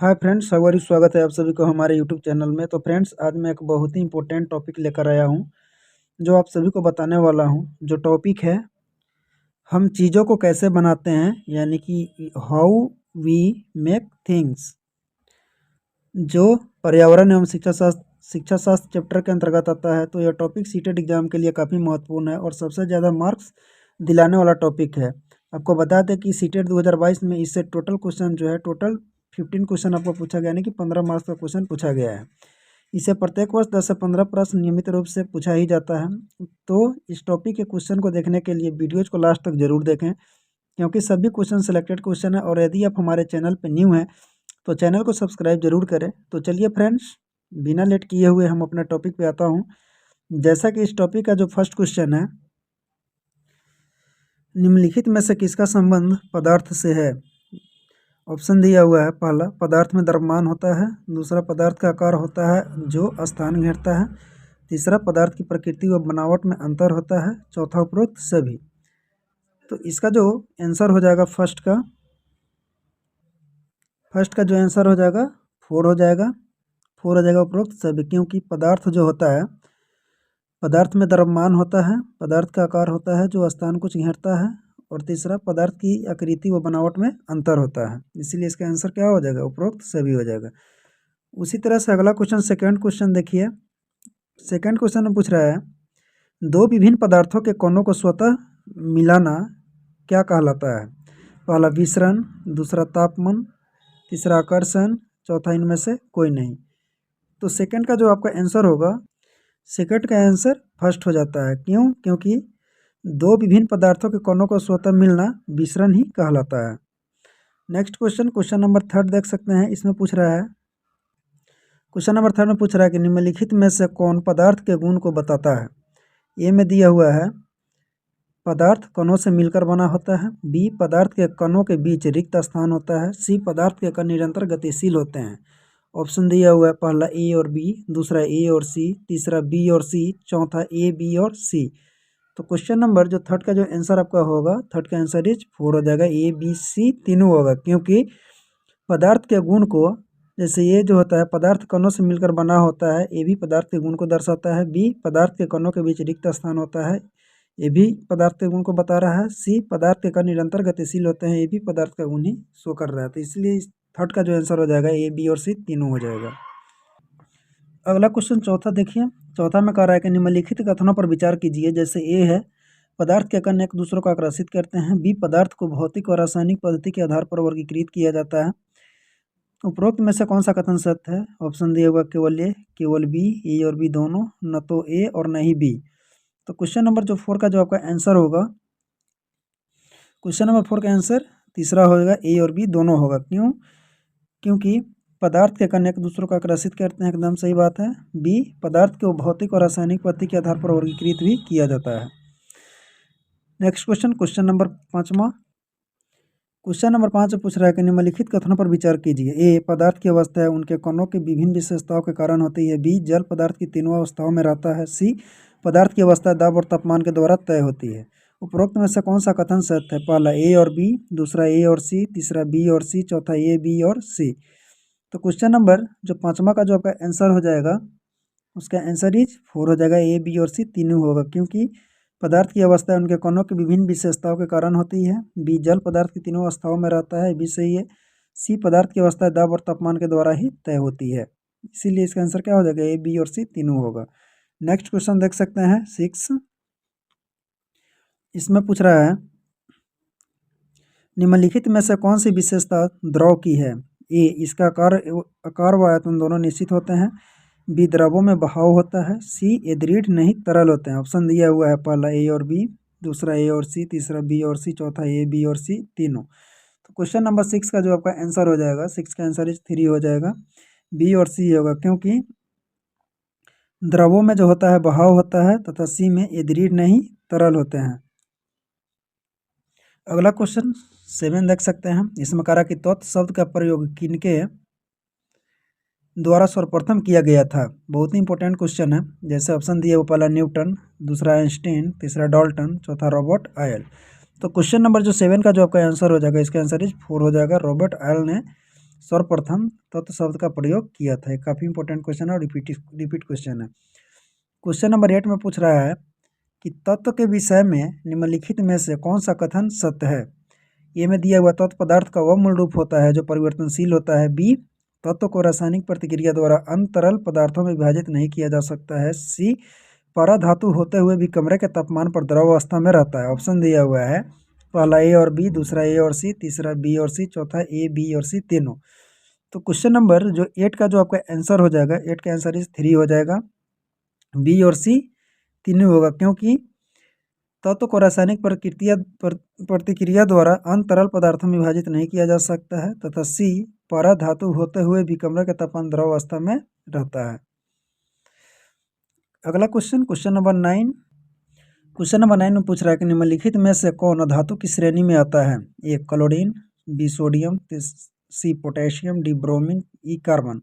Hi friends, सवारी स्वागत है आप सभी को हमारे यूट्यूब चैनल में। तो फ्रेंड्स, आज मैं एक बहुत ही इंपॉर्टेंट टॉपिक लेकर आया हूँ जो आप सभी को बताने वाला हूँ। जो टॉपिक है, हम चीज़ों को कैसे बनाते हैं, यानी कि हाउ वी मेक थिंग्स, जो पर्यावरण एवं शिक्षा शास्त्र चैप्टर के अंतर्गत आता है। तो यह टॉपिक सीटेट एग्जाम के लिए काफ़ी महत्वपूर्ण है और सबसे ज़्यादा मार्क्स दिलाने वाला टॉपिक है। आपको बता दें कि सीटेट 2022 में इससे टोटल क्वेश्चन जो है, टोटल 15 क्वेश्चन आपको पूछा गया, यानी कि 15 मार्क्स का क्वेश्चन पूछा गया है। इसे प्रत्येक वर्ष 10 से 15 प्रश्न नियमित रूप से पूछा ही जाता है। तो इस टॉपिक के क्वेश्चन को देखने के लिए वीडियोज को लास्ट तक जरूर देखें, क्योंकि सभी क्वेश्चन सिलेक्टेड क्वेश्चन है। और यदि आप हमारे चैनल पर न्यू हैं तो चैनल को सब्सक्राइब जरूर करें। तो चलिए फ्रेंड्स, बिना लेट किए हुए हम अपने टॉपिक पे आता हूँ। जैसा कि इस टॉपिक का जो फर्स्ट क्वेश्चन है, निम्नलिखित में से किसका संबंध पदार्थ से है। ऑप्शन दिया हुआ है, पहला पदार्थ में द्रव्यमान होता है, दूसरा पदार्थ का आकार होता है जो स्थान घेरता है, तीसरा पदार्थ की प्रकृति व बनावट में अंतर होता है, चौथा उपरोक्त सभी। तो इसका जो आंसर हो जाएगा फर्स्ट का जो आंसर हो जाएगा 4 हो जाएगा। 4 हो जाएगा उपरोक्त सभी, क्योंकि पदार्थ जो होता है, पदार्थ में द्रव्यमान होता है, पदार्थ का आकार होता है जो स्थान कुछ घेरता है, और तीसरा पदार्थ की आकृति व बनावट में अंतर होता है। इसीलिए इसका आंसर क्या हो जाएगा, उपरोक्त सभी हो जाएगा। उसी तरह से अगला क्वेश्चन, सेकंड क्वेश्चन देखिए। सेकंड क्वेश्चन में पूछ रहा है, दो विभिन्न पदार्थों के कणों को स्वतः मिलाना क्या कहलाता है। पहला विसरण, दूसरा तापमान, तीसरा आकर्षण, चौथा इनमें से कोई नहीं। तो सेकंड का जो आपका आंसर होगा, सेकंड का आंसर फर्स्ट हो जाता है। क्यों? क्योंकि दो विभिन्न पदार्थों के कणों को स्वतः मिलना विसरण ही कहलाता है। Next question, question number third देख सकते हैं। इसमें पूछ रहा है, क्वेश्चन नंबर थर्ड में पूछ रहा है कि निम्नलिखित में से कौन पदार्थ के गुण को बताता है। ए में दिया हुआ है, पदार्थ कणों से मिलकर बना होता है, बी पदार्थ के कणों के बीच रिक्त स्थान होता है, सी पदार्थ के कण निरंतर गतिशील होते हैं। ऑप्शन दिया हुआ है, पहला ए और बी, दूसरा ए और सी, तीसरा बी और सी, चौथा ए बी और सी। तो क्वेश्चन नंबर जो थर्ड का जो आंसर आपका होगा, थर्ड का आंसर इज 4 हो जाएगा, ए बी सी तीनों होगा। क्योंकि पदार्थ के गुण को, जैसे ये जो होता है पदार्थ कणों से मिलकर बना होता है, ए भी पदार्थ के गुण को दर्शाता है, बी पदार्थ के कणों के बीच रिक्त स्थान होता है, ये भी पदार्थ के गुण को बता रहा है, सी पदार्थ के कण निरंतर गतिशील होते हैं, ये भी पदार्थ का गुण ही शो कर रहा है। तो इसलिए थर्ड का जो आंसर हो जाएगा, ए बी और सी तीनों हो जाएगा। अगला क्वेश्चन चौथा देखिए। चौथा में कह रहा है कि निम्नलिखित कथनों पर विचार कीजिए। जैसे ए है, पदार्थ के कण एक दूसरे को आकर्षित करते हैं, बी पदार्थ को भौतिक और रासायनिक पद्धति के आधार पर वर्गीकृत किया जाता है। उपरोक्त में से कौन सा कथन सत्य है। ऑप्शन दिया हुआ, केवल ए, केवल बी, ए और बी दोनों, न तो ए और न ही बी। तो क्वेश्चन नंबर जो 4 का जो आपका आंसर होगा, क्वेश्चन नंबर 4 का आंसर तीसरा होगा, ए और बी दोनों होगा। क्यों? क्योंकि पदार्थ के कण एक दूसरे को आकर्षित करते हैं, एकदम सही बात है। बी पदार्थ को भौतिक और रासायनिक पद्धति के आधार पर वर्गीकृत भी किया जाता है। नेक्स्ट क्वेश्चन, क्वेश्चन नंबर 5वां। क्वेश्चन नंबर 5 में पूछ रहा है कि निम्नलिखित कथनों पर विचार कीजिए। ए पदार्थ की अवस्था उनके कणों की विभिन्न विशेषताओं के कारण होती है, बी जल पदार्थ की तीनों अवस्थाओं में रहता है, सी पदार्थ की अवस्था दाब और तापमान के द्वारा तय होती है। उपरोक्त में से कौन सा कथन सत्य है। पहला ए और बी, दूसरा ए और सी, तीसरा बी और सी, चौथा ए बी और सी। तो क्वेश्चन नंबर जो 5वां का जो आपका आंसर हो जाएगा, उसका आंसर इज 4 हो जाएगा, ए बी और सी तीनों होगा। क्योंकि पदार्थ की अवस्था उनके कणों की विभिन्न विशेषताओं के कारण होती है, बी जल पदार्थ की तीनों अवस्थाओं में रहता है, बी सही है, सी पदार्थ की अवस्था दाब और तापमान के द्वारा ही तय होती है। इसीलिए इसका आंसर क्या हो जाएगा, ए बी और सी तीनों होगा। नेक्स्ट क्वेश्चन देख सकते हैं 6। इसमें पूछ रहा है, निम्नलिखित में से कौन सी विशेषता द्रव की है। ए इसका आकार व आयतन दोनों निश्चित होते हैं, बी द्रवों में बहाव होता है, सी ये दृढ़ नहीं तरल होते हैं। ऑप्शन दिया हुआ है, पहला ए और बी, दूसरा ए और सी, तीसरा बी और सी, चौथा ए बी और सी तीनों। तो क्वेश्चन नंबर 6 का जो आपका आंसर हो जाएगा, 6 का आंसर इज 3 हो जाएगा, बी और सी होगा। क्योंकि द्रवों में जो होता है बहाव होता है, तथा सी में ये दृढ़ नहीं तरल होते हैं। अगला क्वेश्चन 7 देख सकते हैं। इसमें कहा कि तत्व शब्द का प्रयोग किनके द्वारा सर्वप्रथम किया गया था। बहुत ही इंपॉर्टेंट क्वेश्चन है। जैसे ऑप्शन दिए, वो पहला न्यूटन, दूसरा आइंस्टीन, तीसरा डाल्टन, चौथा रॉबर्ट आयल। तो क्वेश्चन नंबर जो 7 का जो आपका आंसर हो जाएगा, इसका आंसर इज 4 हो जाएगा, रॉबर्ट आयल ने सर्वप्रथम तत्व शब्द का प्रयोग किया था। काफ़ी इंपॉर्टेंट क्वेश्चन है और रिपीट क्वेश्चन है। क्वेश्चन नंबर 8 में पूछ रहा है कि तत्व के विषय में निम्नलिखित में से कौन सा कथन सत्य है। ए में दिया हुआ तत्व पदार्थ का वह मूल रूप होता है जो परिवर्तनशील होता है। बी, तत्व को रासायनिक प्रतिक्रिया द्वारा अंतरल पदार्थों में विभाजित नहीं किया जा सकता है। सी, पराधातु होते हुए भी कमरे के तापमान पर द्रव अवस्था में रहता है। ऑप्शन दिया हुआ है पहला ए और बी, दूसरा ए और सी, तीसरा बी और सी, चौथा ए, बी और सी तीनों। तो क्वेश्चन नंबर जो 8 का जो आपका आंसर हो जाएगा, 8 का आंसर इस 3 हो जाएगा। बी और सी तीनों होगा क्योंकि तत्व को रासायनिक प्रतिक्रिया द्वारा अन्य तरल पदार्थों में विभाजित नहीं किया जा सकता है। तथा सी, पराधातु होते हुए भी कमरे के तापमान द्रव अवस्था में रहता है। अगला क्वेश्चन नंबर 9। क्वेश्चन नंबर 9 में पूछ रहा है कि निम्नलिखित में से कौन धातु की श्रेणी में आता है। ए, क्लोरीन, बी, सोडियम, सी, पोटेशियम, डी, ब्रोमीन, ई, कार्बन।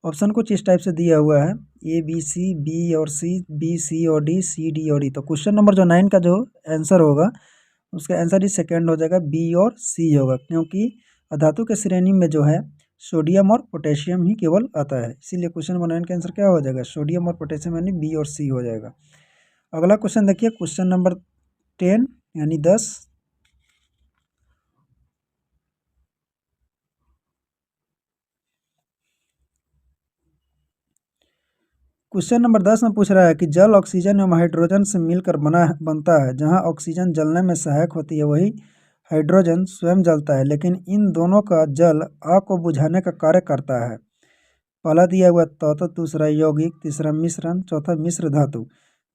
ऑप्शन कुछ इस टाइप से दिया हुआ है ए, बी, सी, बी और सी, बी, सी और डी, सी, डी और ई। तो क्वेश्चन नंबर जो 9 का जो आंसर होगा उसका आंसर ही सेकेंड हो जाएगा, बी और सी होगा क्योंकि धातु के श्रेणी में जो है सोडियम और पोटेशियम ही केवल आता है। इसीलिए क्वेश्चन नंबर 9 का आंसर क्या हो जाएगा, सोडियम और पोटेशियम यानी बी और सी हो जाएगा। अगला क्वेश्चन देखिए, क्वेश्चन नंबर 10 यानी 10। क्वेश्चन नंबर 10 में पूछ रहा है कि जल ऑक्सीजन एवं हाइड्रोजन से मिलकर बनता है। जहां ऑक्सीजन जलने में सहायक होती है वही हाइड्रोजन स्वयं जलता है, लेकिन इन दोनों का जल आग को बुझाने का कार्य करता है। पहला दिया हुआ तत्व, दूसरा यौगिक, तीसरा मिश्रण, चौथा मिश्र धातु।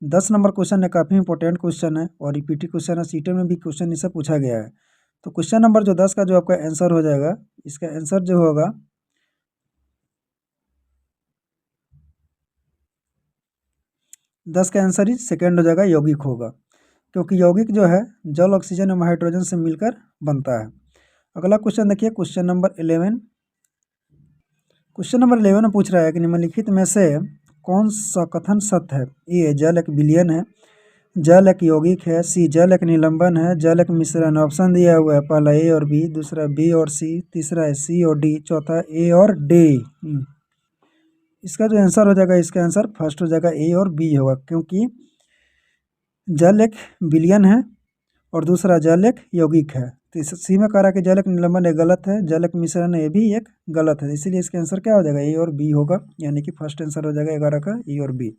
10 नंबर क्वेश्चन है, काफ़ी इंपॉर्टेंट क्वेश्चन है और रिपीटेड क्वेश्चन है। सीटें में भी क्वेश्चन इससे पूछा गया है। तो क्वेश्चन नंबर जो 10 का जो आपका आंसर हो जाएगा, इसका आंसर जो होगा 10 का आंसर ही सेकेंड हो जाएगा, यौगिक होगा क्योंकि यौगिक जो है जल ऑक्सीजन एवं हाइड्रोजन से मिलकर बनता है। अगला क्वेश्चन देखिए, क्वेश्चन नंबर 11। क्वेश्चन नंबर 11 में पूछ रहा है कि निम्नलिखित में से कौन सा कथन सत्य है। ए, जल एक विलयन है, जल एक यौगिक है। सी, जल एक निलंबन है, जल एक मिश्रण। ऑप्शन दिया हुआ है पहला ए और बी, दूसरा बी और सी, तीसरा है सी और डी, चौथा ए और डी। इसका जो आंसर हो जाएगा, इसका आंसर फर्स्ट हो जाएगा, ए और बी होगा क्योंकि जल एक विलयन है और दूसरा जल एक यौगिक है। तो इस सी में कह रहा है कि जल एक निलंबन एक गलत है, जल एक मिश्रण है ये भी एक गलत है। इसीलिए इसका आंसर क्या हो जाएगा, ए और बी होगा, यानी कि फर्स्ट आंसर हो जाएगा 11 का, ए और बी।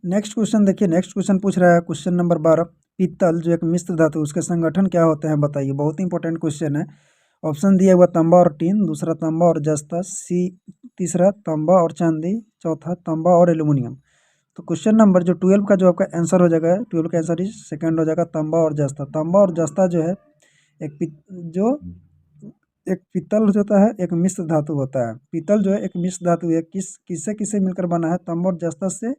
नेक्स्ट क्वेश्चन देखिए, नेक्स्ट क्वेश्चन पूछ रहा है क्वेश्चन नंबर 12। पीतल जो एक मिश्र धातु उसके संगठन क्या होते हैं बताइए। बहुत ही इंपॉर्टेंट क्वेश्चन है। ऑप्शन दिया हुआ तांबा और टीन, दूसरा तांबा और जस्ता, सी, तीसरा तांबा और चांदी, चौथा तांबा और एल्यूमिनियम। तो क्वेश्चन नंबर जो 12 का जो आपका आंसर हो जाएगा, 12 का आंसर ही सेकंड हो जाएगा, तांबा और जस्ता। तांबा और जस्ता जो है एक पीतल होता है, एक मिश्र धातु होता है। पीतल जो है एक मिश्र धातु है, किससे किससे मिलकर बना है, तांबा और जस्ता से।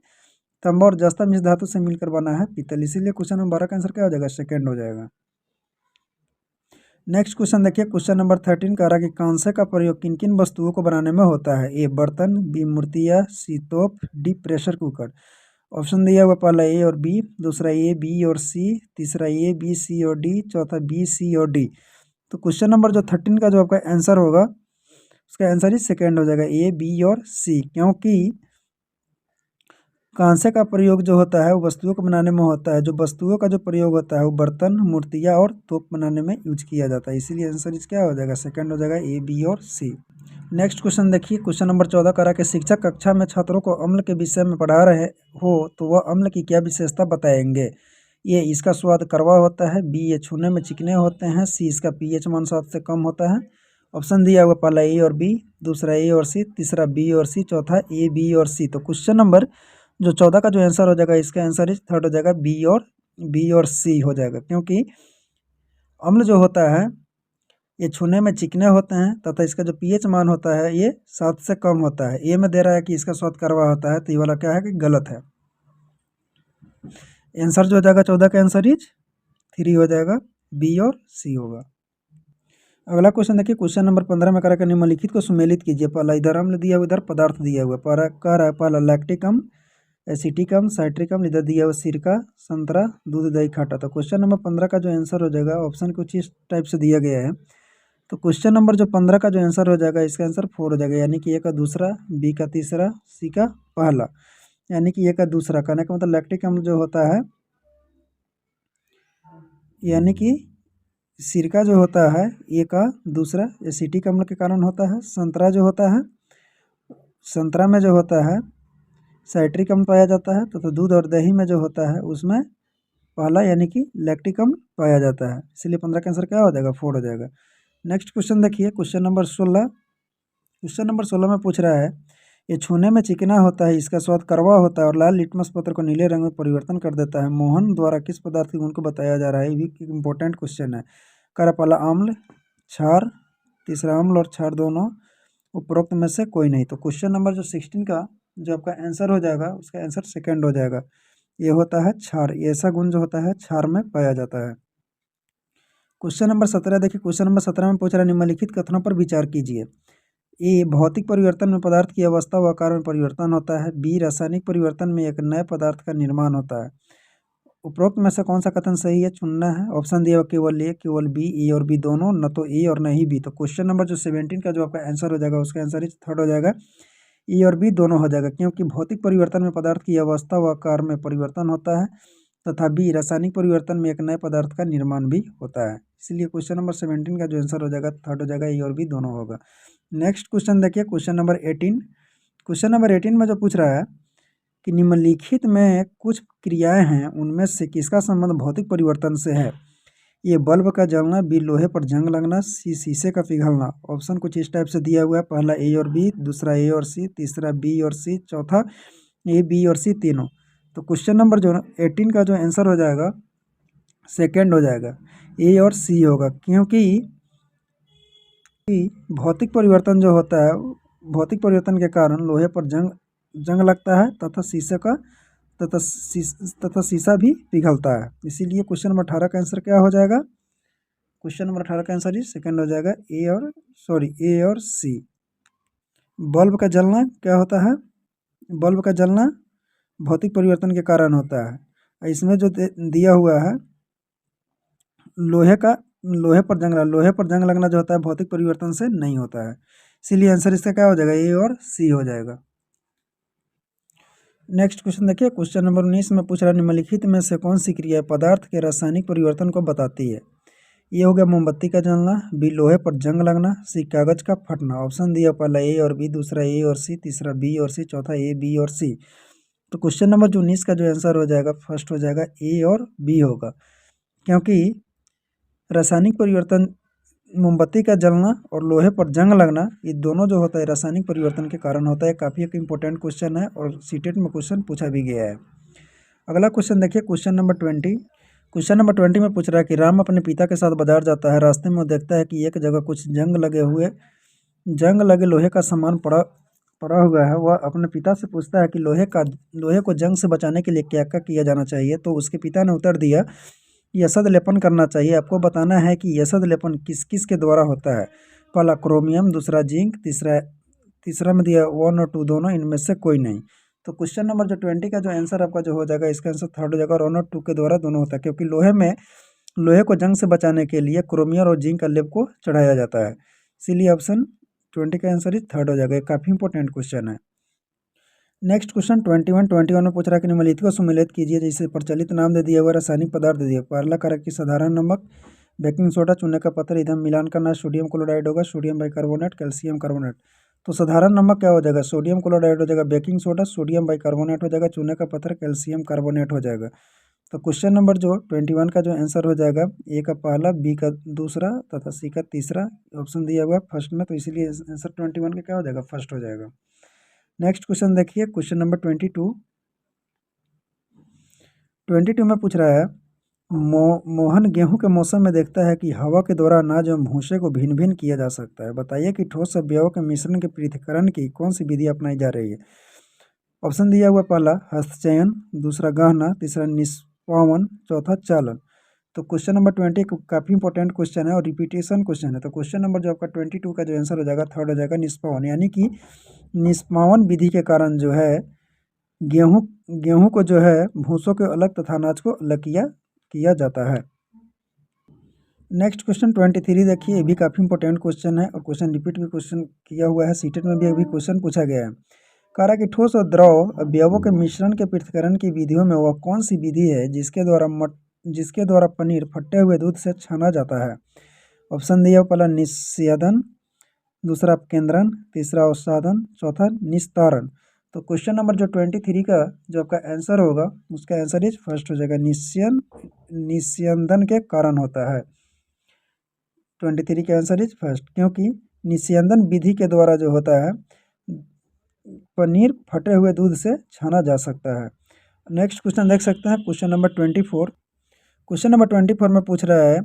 तांबा और जस्ता मिश्र धातु से मिलकर बना है पीतल, इसीलिए क्वेश्चन नंबर 12 का आंसर क्या हो जाएगा, सेकंड हो जाएगा। नेक्स्ट क्वेश्चन देखिए, क्वेश्चन नंबर 13 कह रहा है कि कांसे का प्रयोग किन किन वस्तुओं को बनाने में होता है। ए, बर्तन, बी, मूर्तियाँ, सी, तोप, डी, प्रेशर कुकर। ऑप्शन दिया हुआ पहला ए और बी, दूसरा ए, बी और सी, तीसरा ए, बी, सी और डी, चौथा बी, सी और डी। तो क्वेश्चन नंबर जो 13 का जो आपका आंसर होगा उसका आंसर ही सेकेंड हो जाएगा, ए, बी और सी, क्योंकि कांसे का प्रयोग जो होता है वो वस्तुओं को बनाने में होता है। जो वस्तुओं का जो प्रयोग होता है वो बर्तन, मूर्तियाँ और तोप बनाने में यूज किया जाता है। इसीलिए आंसर इस क्या हो जाएगा, सेकंड हो जाएगा, ए, बी और सी। नेक्स्ट क्वेश्चन देखिए, क्वेश्चन नंबर 14 करा के शिक्षक कक्षा में छात्रों को अम्ल के विषय में पढ़ा रहे हो तो वह अम्ल की क्या विशेषता बताएंगे। ए, इसका स्वाद कड़वा होता है, बी, ये छूने में चिकने होते हैं, सी, इसका pH मान 7 से कम होता है। ऑप्शन दिया हुआ पहला ए और बी, दूसरा ए और सी, तीसरा बी और सी, चौथा ए, बी और सी। तो क्वेश्चन नंबर जो 14 का जो आंसर हो जाएगा, इसका आंसर इस थर्ड हो जाएगा, बी और सी हो जाएगा क्योंकि अम्ल जो होता है ये छूने में चिकने होते हैं तथा इसका जो pH मान होता है ये 7 से कम होता है। ए में दे रहा है कि इसका स्वाद कड़वा होता है, तो ये वाला क्या है कि गलत है। आंसर जो हो जाएगा 14 का आंसर इज 3 हो जाएगा, बी और सी होगा। अगला क्वेश्चन देखिए, क्वेश्चन नंबर 15 में कह रहा है निम्नलिखित को सुमेलित कीजिए। पहला इधर अम्ल दिया हुआ, इधर पदार्थ दिया हुआ। कह रहा है पहला लैक्टिक अम्ल, एसिटिक अम्ल, साइट्रिक अम्ल, इधर दिया हुआ सिरका, संतरा, दूध, दही, खट्टा। तो क्वेश्चन नंबर 15 का जो आंसर हो जाएगा, ऑप्शन कुछ इस टाइप से दिया गया है तो क्वेश्चन नंबर जो 15 का जो आंसर हो जाएगा, इसका आंसर 4 हो जाएगा, यानी कि ए का दूसरा, बी का तीसरा, सी का पहला, यानी कि ए का दूसरा। कहने का मतलब लैक्टिक अम्ल जो होता है, यानी कि सिरका जो होता है ए का दूसरा एसिटिक अम्ल के कारण होता है। संतरा जो होता है, संतरा में जो होता है साइट्रिक अम्ल पाया जाता है, तो दूध और दही में जो होता है उसमें पहला यानी कि लैक्टिक अम्ल पाया जाता है। इसलिए 15 का आंसर क्या हो जाएगा, 4 हो जाएगा। नेक्स्ट क्वेश्चन देखिए, क्वेश्चन नंबर 16। क्वेश्चन नंबर 16 में पूछ रहा है, ये छूने में चिकना होता है, इसका स्वाद कड़वा होता है और लाल लिटमस पत्र को नीले रंग में परिवर्तन कर देता है। मोहन द्वारा किस पदार्थ के गुण को बताया जा रहा है? ये भी एक इंपॉर्टेंट क्वेश्चन है। करा पहला अम्ल, क्षार, तीसरा अम्ल और क्षार दोनों, उपरोक्त में से कोई नहीं। तो क्वेश्चन नंबर जो 16 का जो आपका आंसर हो जाएगा, उसका आंसर सेकेंड हो जाएगा। ये होता है क्षार, ये ऐसा गुण जो होता है क्षार में पाया जाता है। क्वेश्चन नंबर 17 देखिए, क्वेश्चन नंबर 17 में पूछ रहा है, निम्नलिखित कथनों पर विचार कीजिए। ए, भौतिक परिवर्तन में पदार्थ की अवस्था व आकार में परिवर्तन होता है। बी, रासायनिक परिवर्तन में एक नए पदार्थ का निर्माण होता है। उपरोक्त में से कौन सा कथन सही है, चुनना है। ऑप्शन दिया केवल ए, केवल बी, ए और बी दोनों, न तो ए और न ही बी। तो क्वेश्चन नंबर जो 17 का जो आपका आंसर हो जाएगा, उसका आंसर इस थर्ड हो जाएगा, ए और बी दोनों हो जाएगा, क्योंकि भौतिक परिवर्तन में पदार्थ की अवस्था व आकार में परिवर्तन होता है, तथा बी, रासायनिक परिवर्तन में एक नए पदार्थ का निर्माण भी होता है। इसलिए क्वेश्चन नंबर 17 का जो आंसर हो जाएगा थर्ड हो जाएगा, ए और बी दोनों होगा। नेक्स्ट क्वेश्चन देखिए, क्वेश्चन नंबर 18। क्वेश्चन नंबर 18 में जो पूछ रहा है कि निम्नलिखित में कुछ क्रियाएं हैं, उनमें से किसका संबंध भौतिक परिवर्तन से है? ये बल्ब का जलना, बी लोहे पर जंग लगना, सी शीशे का पिघलना। ऑप्शन कुछ इस टाइप से दिया हुआ है, पहला ए और बी, दूसरा ए और सी, तीसरा बी और सी, चौथा ए, बी और सी तीनों। तो क्वेश्चन नंबर जो 18 का जो आंसर हो जाएगा सेकेंड हो जाएगा, ए और सी होगा, क्योंकि भौतिक परिवर्तन जो होता है, भौतिक परिवर्तन के कारण लोहे पर जंग लगता है, तथा शीशा भी पिघलता है। इसीलिए क्वेश्चन नंबर 18 का आंसर क्या हो जाएगा, क्वेश्चन नंबर 18 का आंसर ही सेकंड हो जाएगा, ए और सी। बल्ब का जलना क्या होता है, बल्ब का जलना भौतिक परिवर्तन के कारण होता है। इसमें जो दिया हुआ है लोहे पर जंग लगना जो होता है भौतिक परिवर्तन से नहीं होता है। इसीलिए आंसर इसका क्या हो जाएगा, ए और सी हो जाएगा। नेक्स्ट क्वेश्चन देखिए, क्वेश्चन नंबर 19 में पूछ रहा है, निम्नलिखित में से कौन सी क्रिया पदार्थ के रासायनिक परिवर्तन को बताती है? ये हो गया मोमबत्ती का जलना, बी लोहे पर जंग लगना, सी कागज का फटना। ऑप्शन दिया पहला ए और बी, दूसरा ए और सी, तीसरा बी और सी, चौथा ए, बी और सी। तो क्वेश्चन नंबर 19 का जो आंसर हो जाएगा फर्स्ट हो जाएगा, ए और बी होगा, क्योंकि रासायनिक परिवर्तन, मोमबत्ती का जलना और लोहे पर जंग लगना, ये दोनों जो होता है रासायनिक परिवर्तन के कारण होता है। काफ़ी एक इंपॉर्टेंट क्वेश्चन है और सीटेट में क्वेश्चन पूछा भी गया है। अगला क्वेश्चन देखिए, क्वेश्चन नंबर 20। क्वेश्चन नंबर 20 में पूछ रहा है कि राम अपने पिता के साथ बाजार जाता है। रास्ते में वो देखता है कि एक जगह कुछ जंग लगे लोहे का सामान पड़ा हुआ है। वह अपने पिता से पूछता है कि लोहे को जंग से बचाने के लिए क्या क्या किया जाना चाहिए। तो उसके पिता ने उत्तर दिया, यसद लेपन करना चाहिए। आपको बताना है कि यसद लेपन किस किस के द्वारा होता है। पहला क्रोमियम, दूसरा जिंक, तीसरा में दिया 1 और 2 दोनों, इनमें से कोई नहीं। तो क्वेश्चन नंबर जो 20 का जो आंसर आपका जो हो जाएगा, इसका आंसर थर्ड हो जाएगा, और 1 और 2 के द्वारा दोनों होता है, क्योंकि लोहे को जंग से बचाने के लिए क्रोमियम और जिंक का लेप को चढ़ाया जाता है। इसीलिए ऑप्शन 20 का आंसर ही थर्ड हो जाएगा। ये काफ़ी इंपॉर्टेंट क्वेश्चन है। नेक्स्ट क्वेश्चन 21 में पूछ रहा है कि निम्नलिखित को सम्मिलित कीजिए, जैसे प्रचलित नाम दे दिया हुआ, रासायनिक पदार्थ दे दिया। पहला कारक की साधारण नमक, बेकिंग सोडा, चूने का पत्थर, ईंधन मिलान करना, सोडियम क्लोराइड होगा, सोडियम बाइकार्बोनेट, कैल्शियम कार्बोनेट। तो साधारण नमक क्या हो जाएगा, सोडियम क्लोराइड हो जाएगा, बेकिंग सोडा सोडियम बाइकार्बोनेट हो जाएगा, चूने का पत्थर कैल्शियम कार्बोनेट हो जाएगा। तो क्वेश्चन नंबर जो 21 का जो आंसर हो जाएगा, ए का पहला, बी का दूसरा तथा सी का तीसरा ऑप्शन दिया हुआ है फर्स्ट में, तो इसीलिए आंसर 21 का क्या हो जाएगा, फर्स्ट हो जाएगा। नेक्स्ट क्वेश्चन देखिए, क्वेश्चन नंबर 22 में पूछ रहा है, मोहन गेहूं के मौसम में देखता है कि हवा के द्वारा अनाज एवं भूसे को भिन्न भिन्न किया जा सकता है। बताइए कि ठोस अवयवों के मिश्रण के पृथक्करण की कौन सी विधि अपनाई जा रही है। ऑप्शन दिया हुआ पहला हस्तचयन, दूसरा गहना, तीसरा निष्पावन, चौथा चालन। तो क्वेश्चन नंबर 20 काफ़ी इंपॉर्टेंट क्वेश्चन है और रिपीटेशन क्वेश्चन है। तो क्वेश्चन नंबर जो आपका 22 का जो आंसर हो जाएगा थर्ड हो जाएगा, निष्पावन, यानी कि निष्पावन विधि के कारण जो है गेहूं को जो है भूसों के अलग तथा अनाज को अलग किया जाता है। नेक्स्ट क्वेश्चन 23 देखिए, ये भी काफ़ी इंपॉर्टेंट क्वेश्चन है और क्वेश्चन रिपीट भी क्वेश्चन किया हुआ है, सीटेट में भी अभी क्वेश्चन पूछा गया है। कह रहा है कि ठोस और द्रव अवयवों के मिश्रण के पृथक्करण की विधियों में वह कौन सी विधि है जिसके द्वारा पनीर फटे हुए दूध से छाना जाता है। ऑप्शन दिया पहला निस्यदन, दूसरा अपकेंद्रन, तीसरा अवसादन, चौथा निस्तारण। तो क्वेश्चन नंबर जो 23 का जो आपका आंसर होगा उसका आंसर इज फर्स्ट हो जाएगा, निस्यंदन के कारण होता है। 23 का आंसर इज फर्स्ट, क्योंकि निस्यंदन विधि के द्वारा जो होता है पनीर फटे हुए दूध से छाना जा सकता है। नेक्स्ट क्वेश्चन देख सकते हैं, क्वेश्चन नंबर 24। क्वेश्चन नंबर 24 में पूछ रहा है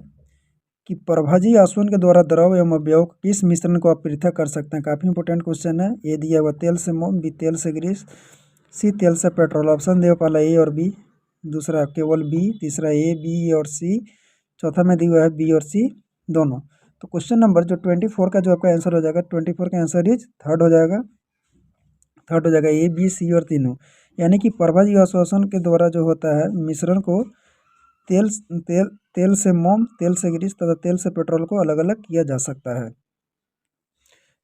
कि प्रभाजी आसवन के द्वारा द्रव एवं अवयव किस मिश्रण को आप पृथक कर सकते हैं। काफ़ी इंपॉर्टेंट क्वेश्चन है। ए दिया हुआ तेल से मोम, बी तेल से ग्रीस, सी तेल से पेट्रोल। ऑप्शन दिया पहला ए और बी, दूसरा केवल बी, तीसरा ए बी और सी, चौथा में दिया हुआ है बी और सी दोनों। तो क्वेश्चन नंबर जो 24 का जो आपका आंसर हो जाएगा, 24 का आंसर इज थर्ड हो जाएगा, थर्ड हो जाएगा ए बी सी और तीनों। यानी कि प्रभाजी आश्वासन के द्वारा जो होता है मिश्रण को तेल तेल तेल से मोम, तेल से ग्रीस तथा तेल से पेट्रोल को अलग अलग किया जा सकता है।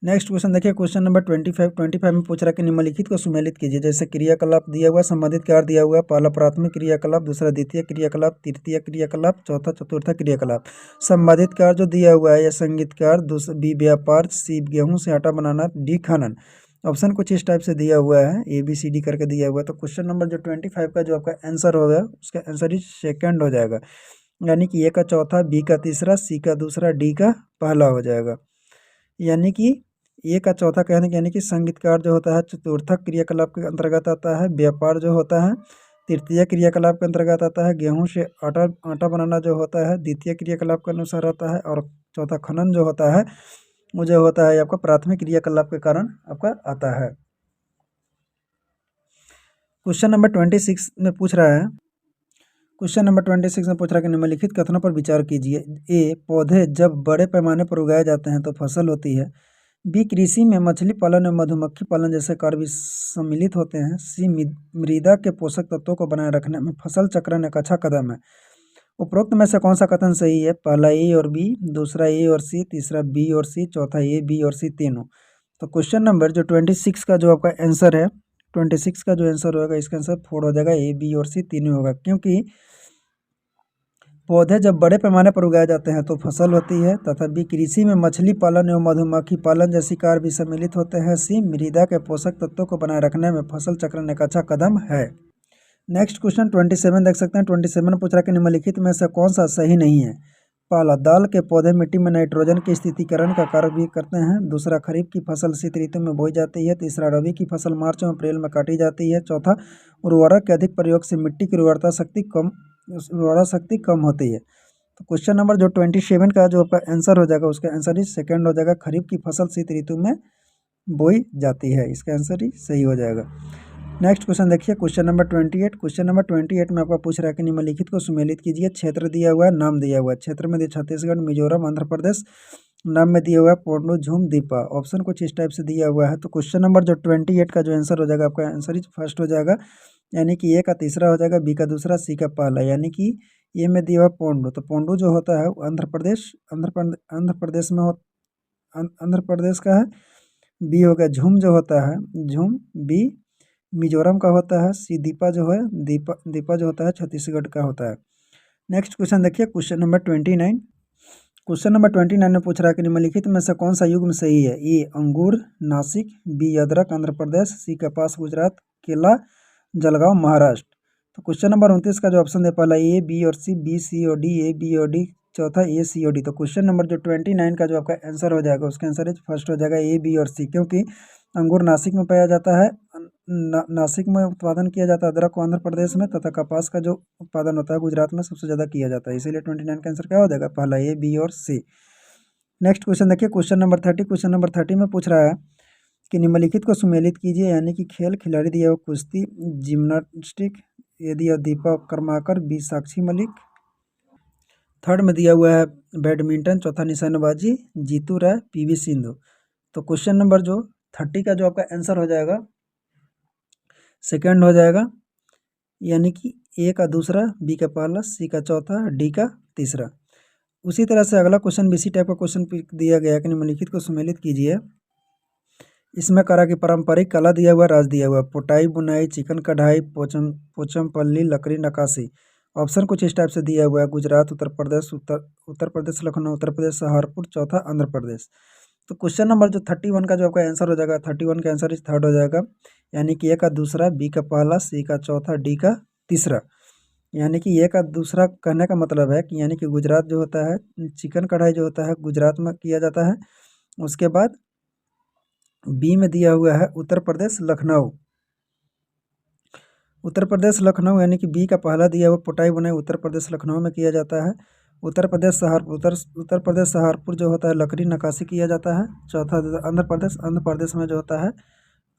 नेक्स्ट क्वेश्चन देखिए, क्वेश्चन नंबर 25 में पूछ रहा है कि निम्नलिखित को सुमेलित कीजिए। जैसे क्रियाकलाप दिया हुआ, संबंधित कार्य दिया हुआ, पहला प्राथमिक क्रियाकलाप, दूसरा द्वितीय क्रियाकलाप, तृतीय क्रियाकलाप, चौथा चतुर्थ क्रियाकलाप। संबंधित कार्य जो दिया हुआ है, या संगीतकार, दूसरा बी व्यापार, सी गेहूं से आटा बनाना, डी खनन। ऑप्शन कुछ इस टाइप से दिया हुआ है, ए बी सी डी करके दिया हुआ है। तो क्वेश्चन नंबर जो 25 का जो आपका आंसर होगा उसका आंसर इज सेकेंड हो जाएगा। यानी कि ए का चौथा, बी का तीसरा, सी का दूसरा, डी का पहला हो जाएगा। यानी कि ए का चौथा कहने के यानी कि संगीतकार जो होता है चतुर्थक क्रियाकलाप के अंतर्गत आता है। व्यापार जो होता है तृतीय क्रियाकलाप के अंतर्गत आता है। गेहूं से आटा आटा बनाना जो होता है द्वितीय क्रियाकलाप के अनुसार आता है। और चौथा खनन जो होता है वो जो होता है आपका प्राथमिक क्रियाकलाप के कारण आपका आता है। क्वेश्चन नंबर 26 में पूछ रहा है, क्वेश्चन नंबर 26 में पूछ रहा है कि निम्नलिखित कथनों पर विचार कीजिए। ए, पौधे जब बड़े पैमाने पर उगाए जाते हैं तो फसल होती है। बी, कृषि में मछली पालन और मधुमक्खी पालन जैसे कार्य भी सम्मिलित होते हैं। सी, मृदा के पोषक तत्वों को बनाए रखने में फसल चक्रण एक अच्छा कदम है। उपरोक्त में से कौन सा कथन सही है। पहला ए और बी, दूसरा ए और सी, तीसरा बी और सी, चौथा ए बी और सी तीनों। तो क्वेश्चन नंबर जो 26 का जो आपका आंसर है, 26 का जो आंसर होगा इसका आंसर 4 हो जाएगा, ए बी और सी तीनों होगा। क्योंकि पौधे जब बड़े पैमाने पर उगाए जाते हैं तो फसल होती है। तथा बी, कृषि में मछली पालन एवं मधुमक्खी पालन जैसी कार्य भी सम्मिलित होते हैं। सी, मृदा के पोषक तत्वों को बनाए रखने में फसल चक्रण एक अच्छा कदम है। नेक्स्ट क्वेश्चन 27 देख सकते हैं। 27 पूछ रहा है कि निम्नलिखित में से कौन सा सही नहीं है। पहला, दाल के पौधे मिट्टी में नाइट्रोजन के स्थितीकरण का कार्य भी करते हैं। दूसरा, खरीफ की फसल शीत ऋतु में बोई जाती है। तीसरा, रबी की फसल मार्च और अप्रैल में काटी जाती है। चौथा, उर्वरक के अधिक प्रयोग से मिट्टी की उर्वरा शक्ति कम होती है। तो क्वेश्चन नंबर जो 27 का जो आपका आंसर हो जाएगा उसका आंसर ही सेकंड हो जाएगा, खरीफ की फसल शीत ऋतु में बोई जाती है। इसका आंसर ही सही हो जाएगा। नेक्स्ट क्वेश्चन देखिए, क्वेश्चन नंबर 28। क्वेश्चन नंबर 28 में आपका पूछ रहा है कि निम्नलिखित को सुमेलित कीजिए। क्षेत्र दिया हुआ है, नाम दिया हुआ है। क्षेत्र में दिया छत्तीसगढ़, मिजोरम, आंध्र प्रदेश। नाम में दिया हुआ है पोंडू, झूम, दीपा। ऑप्शन कुछ इस टाइप से दिया हुआ है। तो क्वेश्चन नंबर जो 28 का जो आंसर हो जाएगा आपका आंसर ही फर्स्ट हो जाएगा। यानी कि ए का तीसरा हो जाएगा, बी का दूसरा, सी का पहला। यानी कि ए में दिया हुआ पोंडू, तो पोंडू जो होता है वो आंध्र प्रदेश में आंध्र प्रदेश का है। बी हो गया झूम जो होता है, झूम बी मिजोरम का होता है। सी, दीपा जो है दीपा जो होता है छत्तीसगढ़ का होता है। नेक्स्ट क्वेश्चन देखिए, क्वेश्चन नंबर 29। क्वेश्चन नंबर 29 में पूछ रहा है कि निम्नलिखित में से कौन सा युग्म सही है। ए, अंगूर नासिक, बी, अदरक आंध्र प्रदेश, सी, कपास गुजरात, केला जलगांव महाराष्ट्र। तो क्वेश्चन नंबर 29 का जो ऑप्शन है पहला ए बी और सी, बी सी और डी, ए बी और डी, चौथा ए सी और डी। तो क्वेश्चन नंबर जो 29 का जो आपका आंसर हो जाएगा उसका आंसर फर्स्ट हो जाएगा, ए बी और सी। क्योंकि अंगूर नासिक में पाया जाता है, नासिक में उत्पादन किया जाता है अदरक को आंध्र प्रदेश में, तथा कपास का जो उत्पादन होता है गुजरात में सबसे ज़्यादा किया जाता है। इसीलिए 29 का आंसर क्या हो जाएगा, पहला ए बी और सी। नेक्स्ट क्वेश्चन देखिए, क्वेश्चन नंबर 30। क्वेश्चन नंबर 30 में पूछ रहा है कि निम्नलिखित को सुमेलित कीजिए। यानी कि खेल खिलाड़ी दिया हुआ कुश्ती, जिम्नास्टिक, ये दिया दीपक कर्माकर, बी साक्षी मलिक। थर्ड में दिया हुआ है बैडमिंटन, चौथा निशानेबाजी जीतू राय, पीवी सिंधु। तो क्वेश्चन नंबर जो 30 का जो आपका आंसर हो जाएगा सेकंड हो जाएगा। यानी कि ए का दूसरा, बी का पहला, सी का चौथा, डी का तीसरा। उसी तरह से अगला क्वेश्चन भी इसी टाइप का क्वेश्चन दिया गया है कि निम्नलिखित को सुमेलित कीजिए। इसमें करा कि पारंपरिक कला दिया हुआ, राज दिया हुआ, पोटाई बुनाई, चिकन कढ़ाई, पोचम पोचमपल्ली, लकड़ी नक्काशी। ऑप्शन कुछ इस टाइप से दिया हुआ है: गुजरात, उत्तर प्रदेश, उत्तर प्रदेश लखनऊ, उत्तर प्रदेश सहारनपुर, चौथा आंध्र प्रदेश। तो क्वेश्चन नंबर जो 31 का जो आपका आंसर हो जाएगा, 31 का आंसर इस थर्ड हो जाएगा, यानी कि ए का दूसरा, बी का पहला, सी का चौथा, डी का तीसरा। यानी कि ए का दूसरा कहने का मतलब है कि यानी कि गुजरात जो होता है, चिकन कढ़ाई जो होता है गुजरात में किया जाता है। उसके बाद बी में दिया हुआ है उत्तर प्रदेश लखनऊ, उत्तर प्रदेश लखनऊ, यानी कि बी का पहला दिया हुआ पोटाई बुनाई उत्तर प्रदेश लखनऊ में किया जाता है। उत्तर प्रदेश सहारपुर, उत्तर प्रदेश सहारनपुर जो होता है लकड़ी नक्काशी किया जाता है। चौथा आंध्र प्रदेश, आंध्र प्रदेश में जो होता है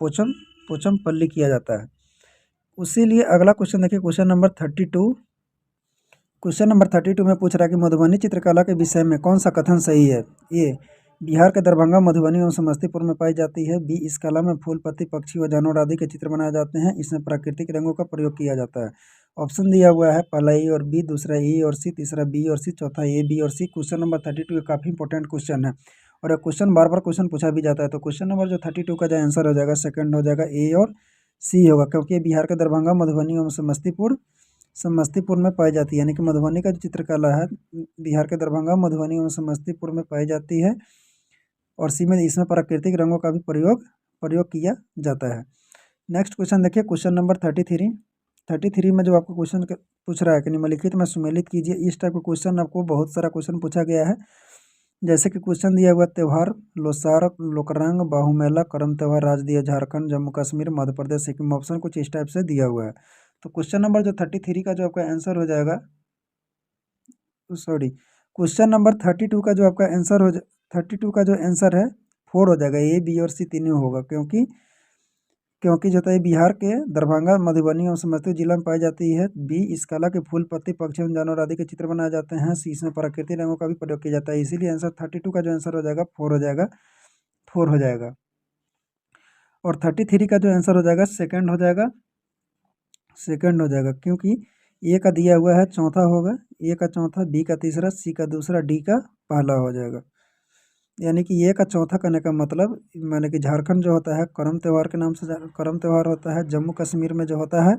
पोचम पोचमपल्ली किया जाता है। उसी लिए अगला क्वेश्चन देखिए, क्वेश्चन नंबर 32। क्वेश्चन नंबर 32 में पूछ रहा है कि मधुबनी चित्रकला के विषय में कौन सा कथन सही है। ए, बिहार के दरभंगा, मधुबनी एवं समस्तीपुर में पाई जाती है। बी, इस कला में फूल, पत्ती, पक्षी व जानवर आदि के चित्र बनाए जाते हैं। इसमें प्राकृतिक रंगों का प्रयोग किया जाता है। ऑप्शन दिया हुआ है पहला ए और बी, दूसरा ए और सी, तीसरा बी और सी, चौथा ए, बी और सी। क्वेश्चन नंबर 32 काफ़ी इंपॉर्टेंट क्वेश्चन है और क्वेश्चन बार बार क्वेश्चन पूछा भी जाता है। तो क्वेश्चन नंबर जो 32 का जो आंसर हो जाएगा सेकंड हो जाएगा, ए और सी होगा, क्योंकि बिहार के दरभंगा, मधुबनी एवं समस्तीपुर में पाई जाती है। यानी कि मधुबनी का जो चित्रकला है बिहार के दरभंगा, मधुबनी एवं समस्तीपुर में पाई जाती है। और सी में इसमें प्राकृतिक रंगों का भी प्रयोग किया जाता है। नेक्स्ट क्वेश्चन देखिए, क्वेश्चन नंबर 33 में जो आपको क्वेश्चन पूछ रहा है कि निम्नलिखित में सुमेलित कीजिए। इस टाइप का क्वेश्चन आपको बहुत सारा क्वेश्चन पूछा गया है। जैसे कि क्वेश्चन दिया हुआ त्यौहार, लोसार, लोकरंग, बाहुमेला, करम त्यौहार, राज्य दिया झारखंड, जम्मू कश्मीर, मध्य प्रदेश, सिक्किम। ऑप्शन कुछ इस टाइप से दिया हुआ है। तो क्वेश्चन नंबर जो 33 का जो आपका आंसर हो जाएगा, सॉरी, क्वेश्चन नंबर 32 का जो आपका आंसर 32 का जो आंसर है 4 हो जाएगा। ए, बी और सी तीनों होगा, क्योंकि जो है बिहार के दरभंगा, मधुबनी और समस्तीपुर जिला में पाई जाती है। बी, इस कला के फूल, पत्ती, पक्षी एवं जानवर आदि के चित्र बनाए जाते हैं। सी, इसमें प्राकृतिक रंगों का भी प्रयोग किया जाता है। इसीलिए आंसर 32 का जो आंसर हो जाएगा 4 हो जाएगा, 4 हो जाएगा। और 33 का जो आंसर हो जाएगा सेकंड हो जाएगा, सेकंड हो जाएगा, क्योंकि ए का दिया हुआ है चौथा होगा, ए का चौथा, बी का तीसरा, सी का दूसरा, डी का पहला हो जाएगा। यानी कि ए का चौथा करने का मतलब माने कि झारखंड जो होता है करम त्यौहार के नाम से करम त्यौहार होता है। जम्मू कश्मीर में जो होता है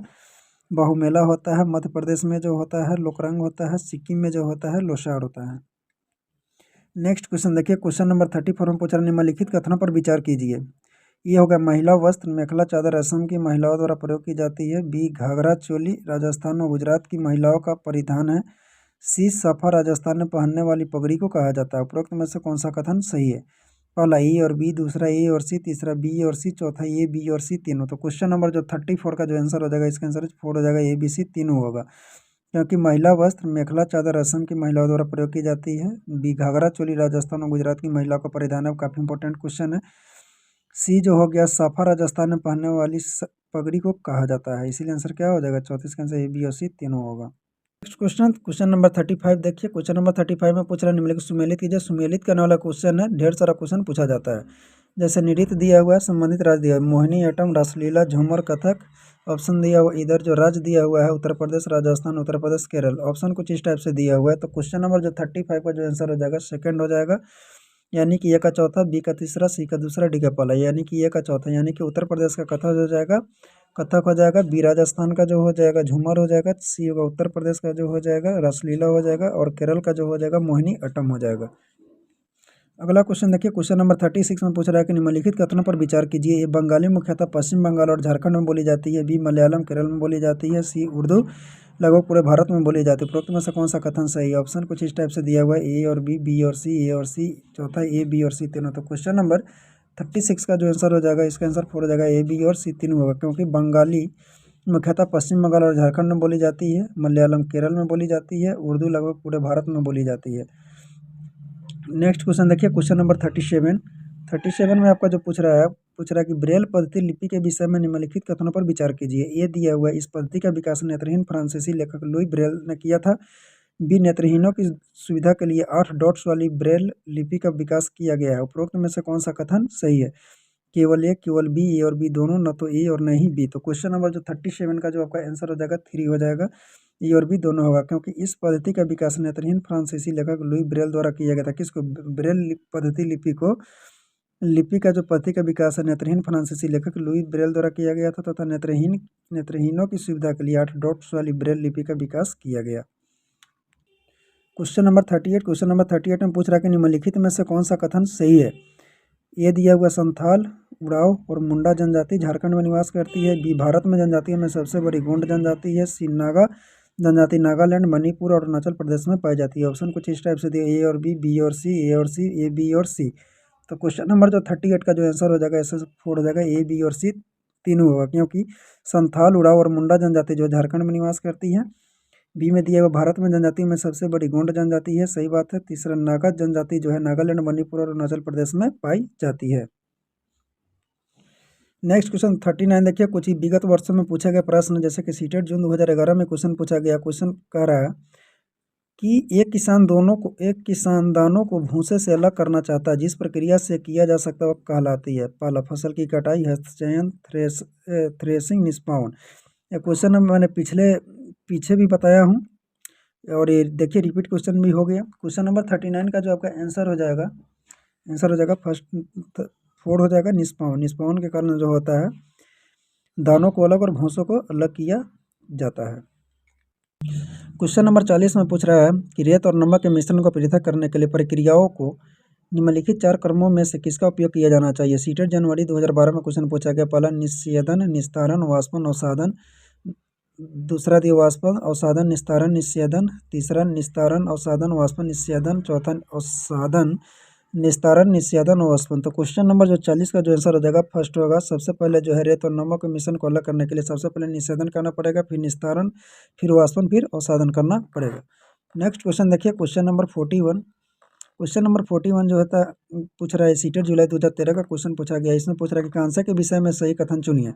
बाहुमेला होता है। मध्य प्रदेश में जो होता है लोकरंग होता है। सिक्किम में जो होता है लोसार होता है। नेक्स्ट क्वेश्चन देखिए, क्वेश्चन नंबर 34 में पूछ रहा है निम्नलिखित कथनों पर विचार कीजिए। ये होगा महिला वस्त्र, मेखला चादर असम की महिलाओं द्वारा प्रयोग की जाती है। बी, घाघरा चोली राजस्थान और गुजरात की महिलाओं का परिधान है। सी, साफा राजस्थान में पहनने वाली पगड़ी को कहा जाता है। उपरोक्त में से कौन सा कथन सही है। पहला ए और बी, दूसरा ए और सी, तीसरा बी और सी, चौथा ए, बी और सी तीनों। तो क्वेश्चन नंबर जो 34 का जो आंसर हो जाएगा, इसका आंसर 4 हो जाएगा, ए, बी, सी तीनों होगा, क्योंकि महिला वस्त्र मेखला चादर असम की महिलाओं द्वारा प्रयोग की जाती है। बी, घाघरा चोली राजस्थान और गुजरात की महिलाओं का परिधान है, काफ़ी इंपॉर्टेंट क्वेश्चन है। सी जो हो गया साफा राजस्थान में पहनने वाली पगड़ी को कहा जाता है। इसीलिए आंसर क्या हो जाएगा 34 का आंसर ए, बी और सी तीनों होगा। नेक्स्ट क्वेश्चन, क्वेश्चन नंबर 35 देखिए, क्वेश्चन नंबर 35 में पूछ रहा है निम्नलिखित सुमेलित कीजिए। सुमेलित करने वाला क्वेश्चन है, ढेर सारा क्वेश्चन पूछा जाता है। जैसे नृत्य दिया हुआ है, संबंधित राज्य दिया हुआ है, मोहिनी अट्टम, रासलीला, झूमर, कथक। ऑप्शन दिया हुआ इधर जो राज्य दिया हुआ है उत्तर प्रदेश, राजस्थान, उत्तर प्रदेश, केरल। ऑप्शन कुछ इस टाइप से दिया हुआ है। तो क्वेश्चन नंबर जो 35 का जो आंसर हो जाएगा सेकंड हो जाएगा, यानी कि ए का चौथा, बी का तीसरा, सी का दूसरा, डी का पहला। यानी कि ए का चौथा, यानी कि उत्तर प्रदेश का कथक हो जाएगा, कथक हो जाएगा। बी, राजस्थान का जो हो जाएगा झूमर हो जाएगा। सी होगा उत्तर प्रदेश का जो हो जाएगा रासलीला हो जाएगा। और केरल का जो हो जाएगा मोहिनी अट्टम हो जाएगा। अगला क्वेश्चन देखिए, क्वेश्चन नंबर 36 में पूछ रहा है कि निम्नलिखित कथनों पर विचार कीजिए। ये बंगाली मुख्यतः पश्चिम बंगाल और झारखंड में बोली जाती है। बी, मलयालम केरल में बोली जाती है। सी, उर्दू लगभग पूरे भारत में बोली जाती है। उपरोक्त में से कौन सा कथन सही है। ऑप्शन कुछ इस टाइप से दिया हुआ है, ए और बी, बी और सी, ए और सी, चौथा ए, बी और सी तीनों। तो क्वेश्चन नंबर 36 का जो आंसर हो जाएगा, इसका आंसर 4 हो जाएगा, ए, बी और सी तीनों होगा, क्योंकि बंगाली मुख्यतः पश्चिम बंगाल और झारखंड में बोली जाती है। मलयालम केरल में बोली जाती है। उर्दू लगभग पूरे भारत में बोली जाती है। नेक्स्ट क्वेश्चन देखिए, क्वेश्चन नंबर 37 में आपका जो पूछ रहा है कि ब्रेल पद्धति लिपि के विषय में निम्नलिखित कथनों पर विचार कीजिए। ये दिया हुआ है, इस पद्धति का विकास नेत्रहीन फ्रांसीसी लेखक लुई ब्रेल ने किया था। बी, नेत्रहीनों की सुविधा के लिए 8 डॉट्स वाली ब्रेल लिपि का विकास किया गया है। उपरोक्त में से कौन सा कथन सही है। केवल ए, केवल बी, ए और बी दोनों, न तो ए और न ही बी। तो क्वेश्चन नंबर जो 37 का जो आपका आंसर हो जाएगा 3 हो जाएगा, ए और बी दोनों होगा, क्योंकि इस पद्धति का विकास नेत्रहीन फ्रांसीसी लेखक लुई ब्रेल द्वारा किया गया था। किसको? ब्रेल पद्धति लिपि का जो पद्धति का विकास है नेत्रहीन फ्रांसीसी लेखक लुई ब्रेल द्वारा किया गया था, तथा नेत्रहीनों की सुविधा के लिए 8 डॉट्स वाली ब्रेल लिपि का विकास किया गया। क्वेश्चन नंबर 38 में पूछ रहा है कि निम्नलिखित में से कौन सा कथन सही है? ये दिया हुआ संथाल, उरांव और मुंडा जनजाति झारखंड में निवास करती है। बी, भारत में जनजातियों में सबसे बड़ी गोंड जनजाति है। सी, नागा जनजाति नागालैंड, मणिपुर और अरुणाचल प्रदेश में पाई जाती है। ऑप्शन कुछ इस टाइप से दिए, ए और बी और सी, ए और सी, ए, बी और सी। तो क्वेश्चन नंबर जो 38 का जो आंसर हो जाएगा ऐसे 4 हो जाएगा, ए, बी और सी तीनों होगा, क्योंकि संथाल, उरांव और मुंडा जनजाति जो झारखंड में निवास करती है। बी में दिया हुआ भारत में जनजाति में सबसे बड़ी गोंड जनजाति है, सही बात है। तीसरा, नागा जनजाति जो है नागालैंड, मणिपुर और अरुणाचल प्रदेश में पाई जाती है। नेक्स्ट क्वेश्चन 39 देखिए, कुछ ही विगत वर्षों में पूछे गए प्रश्न, जैसे कि सीटेट जून 2011 में क्वेश्चन पूछा गया। क्वेश्चन कह रहा है कि एक किसान दानों को भूसे से अलग करना चाहता है, जिस प्रक्रिया से किया जा सकता है वह कहलाती है? पहला, फसल की कटाई, हस्तचयन, थ्रेसिंग, निष्पावन। ये क्वेश्चन मैंने पीछे भी बताया हूँ, और ये देखिए रिपीट क्वेश्चन भी हो गया। क्वेश्चन नंबर 39 का जो आपका आंसर हो जाएगा फर्स्ट 4 हो जाएगा, निष्पावन। निष्पावन के कारण जो होता है दानों को अलग और भूसों को अलग किया जाता है। क्वेश्चन नंबर 40 में पूछ रहा है कि रेत और नमक के मिश्रण को पृथक करने के लिए प्रक्रियाओं को निम्नलिखित 4 क्रमों में से किसका उपयोग किया जाना चाहिए? सीटेट जनवरी 2012 में क्वेश्चन पूछा गया। पहला, निस्येदन, निस्तारण, वाष्पन, अवसादन। दूसरा दिया वाष्पन, अवसादन, निस्तारण, निस्येदन। तीसरा, निस्तारण, अवसादन, वाष्पन, निस्येदन। चौथा, अवसादन, निस्तारण, निस्येदन और वाष्पन। तो क्वेश्चन नंबर जो 40 का जो आंसर हो जाएगा फर्स्ट होगा। सबसे पहले जो है रेत और नमक के मिश्रण को अलग करने के लिए सबसे पहले निस्येदन करना पड़ेगा, फिर निस्तारण, फिर वाष्पन, फिर अवसादन करना पड़ेगा। नेक्स्ट क्वेश्चन देखिए, क्वेश्चन नंबर 41। क्वेश्चन नंबर 41 जो होता है पूछ रहा है, सीटेट जुलाई 2013 का क्वेश्चन पूछा गया। इसमें पूछ रहा है कि कांसा के विषय में सही कथन चुनिए।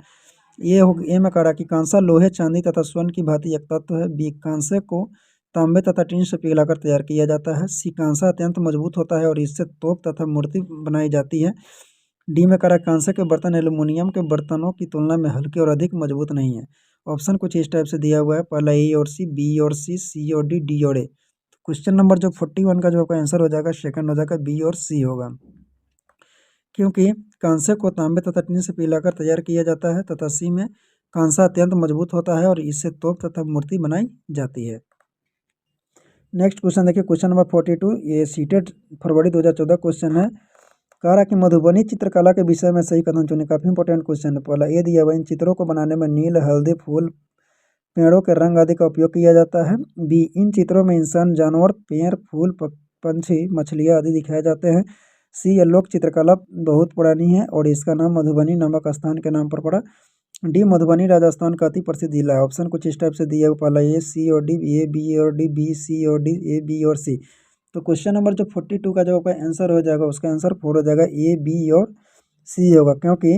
ए में कह रहा है कि कांसा लोहे, चांदी तथा स्वर्ण की भांति एक तत्व है। बी, कांसे को तांबे तथा टीन से पिघलाकर तैयार किया जाता है। सी, कांसा अत्यंत मजबूत होता है और इससे तोप तथा मूर्ति बनाई जाती है। डी में कह रहा है कांसे के बर्तन एल्युमिनियम के बर्तनों की तुलना में हल्के और अधिक मजबूत नहीं है। ऑप्शन कुछ इस टाइप से दिया हुआ है, पहला ए और सी, बी और सी और डी और ए। क्वेश्चन नंबर जो 41 का जो आपका आंसर हो जाएगा सेकंड हो जाएगा, बी और सी होगा, क्योंकि कांसे को तांबे तथा टीन से पिघलाकर तैयार किया जाता है, तथा सी में कांसा अत्यंत मजबूत होता है और इससे तोप तथा मूर्ति बनाई जाती है। नेक्स्ट क्वेश्चन देखिए, क्वेश्चन नंबर 42, ये सीटेट फरवरी 2014 क्वेश्चन है। कह रहा कि मधुबनी चित्रकला के विषय में सही कथन चुने। काफी इंपॉर्टेंट क्वेश्चन है। पहला, ये दिया हुआ इन चित्रों को बनाने में नील, हल्दी, फूल, पेड़ों के रंग आदि का उपयोग किया जाता है। बी, इन चित्रों में इंसान, जानवर, पेड़, फूल, पंछी, मछलियाँ आदि दिखाए जाते हैं। सी, यह लोक चित्रकला बहुत पुरानी है और इसका नाम मधुबनी नामक स्थान के नाम पर पड़ा। डी, मधुबनी राजस्थान का अति प्रसिद्ध जिला है। ऑप्शन कुछ इस टाइप से दिया हुआ, पहला ए, सी और डी, ए, बी और डी, बी, सी और डी, ए, बी और सी। तो क्वेश्चन नंबर जो 42 का जो आपका आंसर हो जाएगा उसका आंसर 4 हो जाएगा, ए, बी और सी होगा, क्योंकि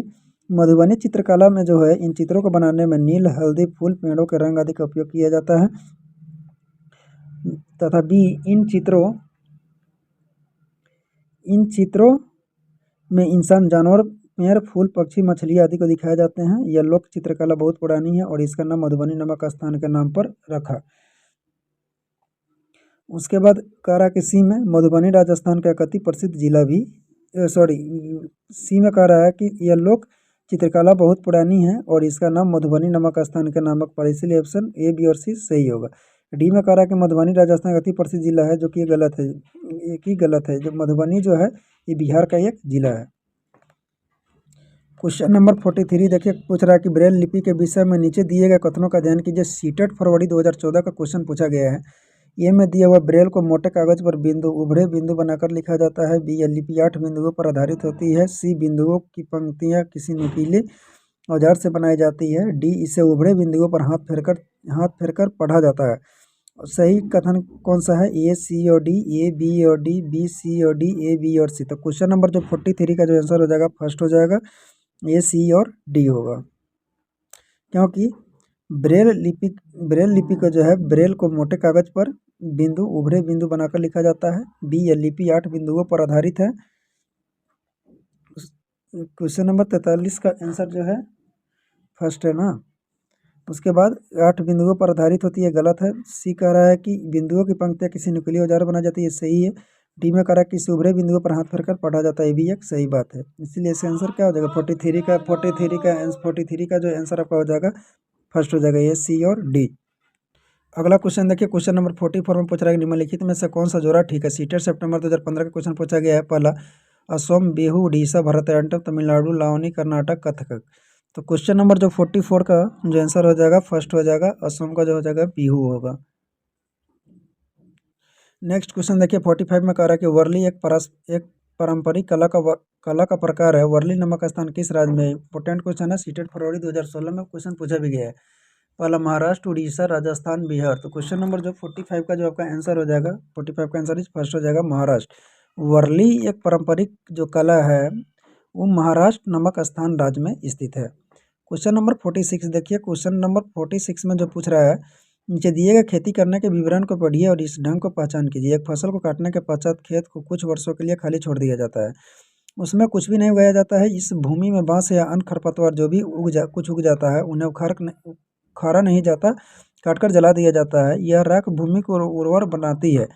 मधुबनी चित्रकला में जो है इन चित्रों को बनाने में नील, हल्दी, फूल, पेड़ों के रंग आदि का उपयोग किया जाता है, तथा बी, इन चित्रों में इंसान, जानवर, पेड़, फूल, पक्षी, मछली आदि को दिखाए जाते हैं। यह लोक चित्रकला बहुत पुरानी है और इसका नाम मधुबनी नामक स्थान के नाम पर रखा। उसके बाद कह रहा कि सी में मधुबनी राजस्थान का एक अति प्रसिद्ध जिला भी, सी में कह रहा है कि यह लोक चित्रकला बहुत पुरानी है और इसका नाम मधुबनी नामक स्थान के नामक पर, इसीलिए ऑप्शन ए, बी और सी सही होगा। डी में कह रहा है कि मधुबनी राजस्थान का अति प्रसिद्ध जिला है, जो कि गलत है। एक ही गलत है, जो मधुबनी जो है ये बिहार का एक जिला है। क्वेश्चन नंबर 43 देखिए, पूछ रहा है कि ब्रेल लिपि के विषय में नीचे दिए गए कथनों का अध्ययन कीजिए। सीटेट फरवरी 2014 का क्वेश्चन पूछा गया है। ए में दिया हुआ ब्रेल को मोटे कागज पर उभरे बिंदु बनाकर लिखा जाता है। बी, यह लिपि 8 बिंदुओं पर आधारित होती है। सी, बिंदुओं की पंक्तियां किसी नुकीले औजार से बनाई जाती है। डी, इसे उभरे बिंदुओं पर हाथ फेरकर पढ़ा जाता है। सही कथन कौन सा है? ए, सी और डी, ए, बी और डी, बी, सी और डी, ए, बी और सी। तो क्वेश्चन नंबर जो 43 का जो आंसर हो जाएगा फर्स्ट हो जाएगा, ए, सी और डी होगा, क्योंकि ब्रेल लिपि को जो है ब्रेल को मोटे कागज पर उभरे बिंदु बनाकर लिखा जाता है। बी, यह लिपि 8 बिंदुओं पर आधारित है। क्वेश्चन नंबर 43 का आंसर जो है फर्स्ट है ना। उसके बाद 8 बिंदुओं पर आधारित होती है, गलत है। सी कह रहा है कि बिंदुओं की पंक्तियाँ किसी नुकीले औजार बनाई जाती है, सही है। डी में कह रहा है किसी उभरे बिंदुओं पर हाथ फेरकर पढ़ा जाता है, ये भी एक सही बात है। इसलिए इसका आंसर क्या हो जाएगा 43 का जो आंसर आपका हो जाएगा फर्स्ट हो जाएगा, ये सी और डी। अगला क्वेश्चन देखिए, क्वेश्चन नंबर 44 में पूछ रहा है कि निम्नलिखित में से कौन सा जोड़ा ठीक है। सीटेट सितंबर 2015 का क्वेश्चन पूछा गया है। पहला असम, बिहू, उड़ीसा, भरतनाट्यम, तमिलनाडु, लावनी, कर्नाटक, कथक। तो क्वेश्चन नंबर जो 44 का जो आंसर हो जाएगा फर्स्ट हो जाएगा, असम का जो हो जाएगा बिहू होगा। नेक्स्ट क्वेश्चन देखिए 45 में कह रहा है कि वर्ली एक पारंपरिक कला का प्रकार है। वर्ली नामक स्थान किस राज्य में? इंपोर्टेंट क्वेश्चन है, सीटेट फरवरी 2016 में क्वेश्चन पूछा भी गया है। पहला महाराष्ट्र, उड़ीसा, राजस्थान, बिहार। तो क्वेश्चन नंबर जो 45 का जो आपका आंसर हो जाएगा, 45 का आंसर इज फर्स्ट हो जाएगा महाराष्ट्र। वर्ली एक पारंपरिक जो कला है वो महाराष्ट्र नामक स्थान राज्य में स्थित है। क्वेश्चन नंबर 46 देखिए, क्वेश्चन नंबर 46 में जो पूछ रहा है, नीचे दिए गए खेती करने के विवरण को पढ़िए और इस ढंग को पहचान कीजिए। एक फसल को काटने के पश्चात खेत को कुछ वर्षों के लिए खाली छोड़ दिया जाता है, उसमें कुछ भी नहीं उगाया जाता है। इस भूमि में बांस या अन्य खरपतवार जो भी कुछ उग जाता है उन्हें उखाड़ा नहीं जाता, काटकर जला दिया जाता है। यह राख भूमि को उर्वर बनाती है।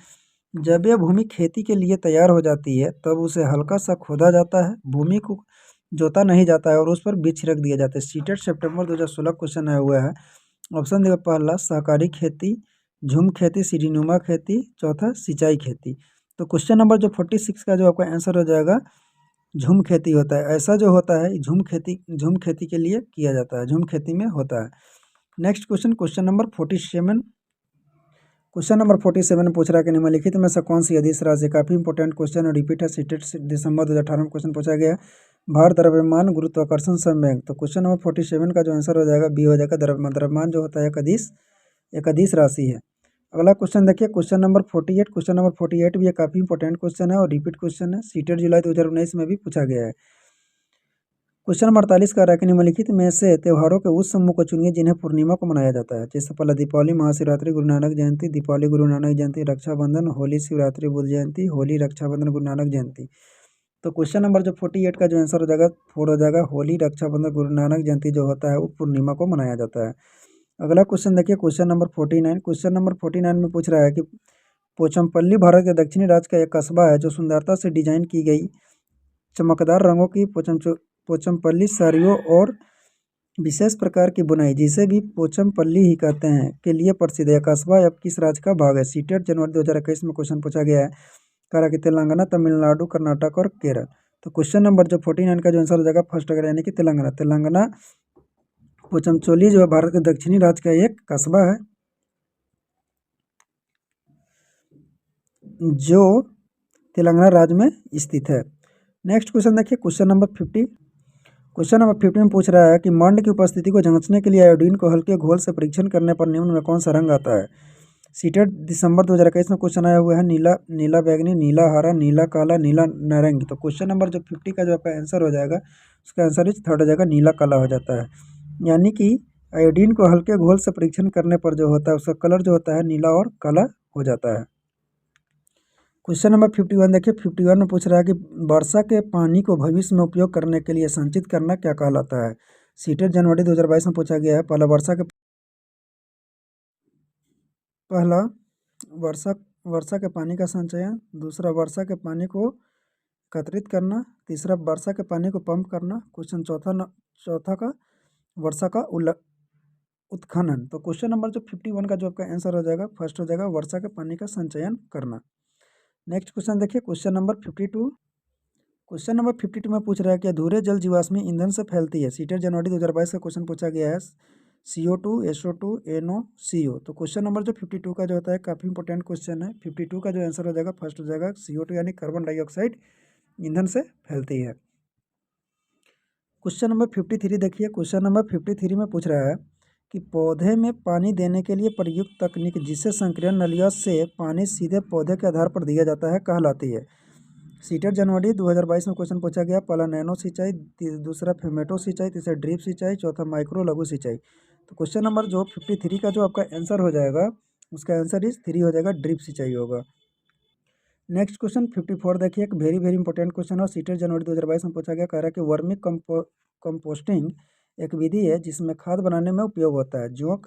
जब यह भूमि खेती के लिए तैयार हो जाती है तब उसे हल्का सा खोदा जाता है, भूमि को जोता नहीं जाता है और उस पर बीज छिड़क दिया जाता है। सीटेट सितंबर 2016 क्वेश्चन आया हुआ है। ऑप्शन देखो, पहला सहकारी खेती, झूम खेती, सीढ़ीनुमा खेती, चौथा सिंचाई खेती। तो क्वेश्चन नंबर जो 46 का जो आपका आंसर हो जाएगा झूम खेती होता है। ऐसा जो होता है झूम खेती के लिए किया जाता है, झूम खेती में होता है। Next question, question number 47। Question number 47 में पूछ रहा है कि निम्नलिखित में से कौन सी अदिश राशि? काफी इंपॉर्टेंट क्वेश्चन और रिपीट है, सीटेट दिसंबर 2018 में क्वेश्चन पूछा गया है। भार, द्रव्यमान, गुरुत्वाकर्षण, संवेग। तो क्वेश्चन नंबर 47 का जो आंसर हो जाएगा बी हो जाएगा, द्रव्यमान। द्रव्यमान जो होता है एक अदिश राशि है। अगला क्वेश्चन देखिए, क्वेश्चन नंबर 48। क्वेश्चन नंबर 48 भी काफी इंपॉर्टेंट क्वेश्चन है और रिपीट क्वेश्चन है, सीटेट जुलाई 2019 में भी पूछा गया है। क्वेश्चन नंबर 48 का है, निम्नलिखित में से त्योहारों के उस समूह को चुनिए जिन्हें पूर्णिमा को मनाया जाता है। जैसे पहला दीपावली, महाशिवरात्रि, गुरु नानक जयंती। दीपावली, गुरु नानक जयंती, रक्षाबंधन, होली, शिवरात्रि, बुद्ध जयंती, होली, रक्षाबंधन, गुरु नानक जयंती। तो क्वेश्चन नंबर जो 48 का जो आंसर हो जाएगा 4 हो जाएगा, होली, रक्षाबंधन, गुरु नानक जयंती जो होता है वो पूर्णिमा को मनाया जाता है। अगला क्वेश्चन देखिए, क्वेश्चन नंबर 49। क्वेश्चन नंबर 49 में पूछ रहा है कि पोचमपल्ली भारत के दक्षिणी राज्य का एक कस्बा है जो सुंदरता से डिजाइन की गई चमकदार रंगों की पोचमपल्ली साड़ियों और विशेष प्रकार की बुनाई, जिसे भी पोचमपल्ली ही कहते हैं, के लिए प्रसिद्ध है। कस्बा अब किस राज्य का भाग है? सीटेट जनवरी 2021 में क्वेश्चन पूछा गया है। करा कि तेलंगाना, तमिलनाडु, कर्नाटक और केरल। तो क्वेश्चन नंबर जो 49 का जो आंसर हो जाएगा फर्स्ट अगर यानी कि तेलंगाना। तेलंगाना पोचमचोली जो है भारत के दक्षिणी राज्य का एक कस्बा है जो तेलंगाना राज्य में स्थित है। नेक्स्ट क्वेश्चन देखिए, क्वेश्चन नंबर 50। क्वेश्चन नंबर 50 में पूछ रहा है कि मंड की उपस्थिति को जांचने के लिए आयोडीन को हल्के घोल से परीक्षण करने पर निम्न में कौन सा रंग आता है? सीटेट दिसंबर 2021 में क्वेश्चन आया हुआ है, नीला बैगनी, नीला हरा, नीला काला, नीला नारंगी। तो क्वेश्चन नंबर जो 50 का जो आपका आंसर हो जाएगा उसका आंसर इज थर्ड हो जाएगा, नीला काला हो जाता है। यानी कि आयोडीन को हल्के घोल से परीक्षण करने पर जो होता है उसका कलर जो होता है नीला और काला हो जाता है। क्वेश्चन नंबर 51 देखिए, 51 में पूछ रहा है कि वर्षा के पानी को भविष्य में उपयोग करने के लिए संचित करना क्या कहलाता है? सीटेट जनवरी 2022 में पूछा गया है। पहला वर्षा वर्षा के पानी का संचयन, दूसरा वर्षा के पानी को एकत्रित करना, तीसरा वर्षा के पानी को पंप करना, क्वेश्चन चौथा का वर्षा का उत्खनन। तो क्वेश्चन नंबर जो 51 का जो आपका आंसर हो जाएगा फर्स्ट हो जाएगा, वर्षा के पानी का संचयन करना। नेक्स्ट क्वेश्चन देखिए, क्वेश्चन नंबर 52। क्वेश्चन नंबर 52 में पूछ रहा है कि अधूरे जल जीवाश्मी ईंधन से फैलती है। सीटेट जनवरी 2022 का क्वेश्चन पूछा गया है, CO2, SO2, NO, CO। तो क्वेश्चन नंबर जो 52 का जो होता है काफ़ी इंपॉर्टेंट क्वेश्चन है। 52 का जो आंसर हो जाएगा फर्स्ट हो जाएगा, CO2 यानी कार्बन डाइऑक्साइड ईंधन से फैलती है। क्वेश्चन नंबर 53 देखिए, क्वेश्चन नंबर 53 में पूछ रहा है कि पौधे में पानी देने के लिए प्रयुक्त तकनीक जिसे संकीर्ण नलियों से पानी सीधे पौधे के आधार पर दिया जाता है कहलाती है। सीटेट जनवरी 2022 में क्वेश्चन पूछा गया, पहला नैनो सिंचाई, दूसरा फेमेटो सिंचाई, तीसरा ड्रिप सिंचाई, चौथा माइक्रो लघु सिंचाई। तो क्वेश्चन नंबर जो 53 का जो आपका आंसर हो जाएगा उसका आंसर इज 3 हो जाएगा, ड्रिप सिंचाई होगा। नेक्स्ट क्वेश्चन 54 देखिए, एक वेरी वेरी इंपॉर्टेंट क्वेश्चन और सीटेड जनवरी 2022 में पूछा गया। कह रहा है कि वर्मी कंपोस्टिंग एक विधि है जिसमें खाद बनाने में उपयोग होता है। जोंक,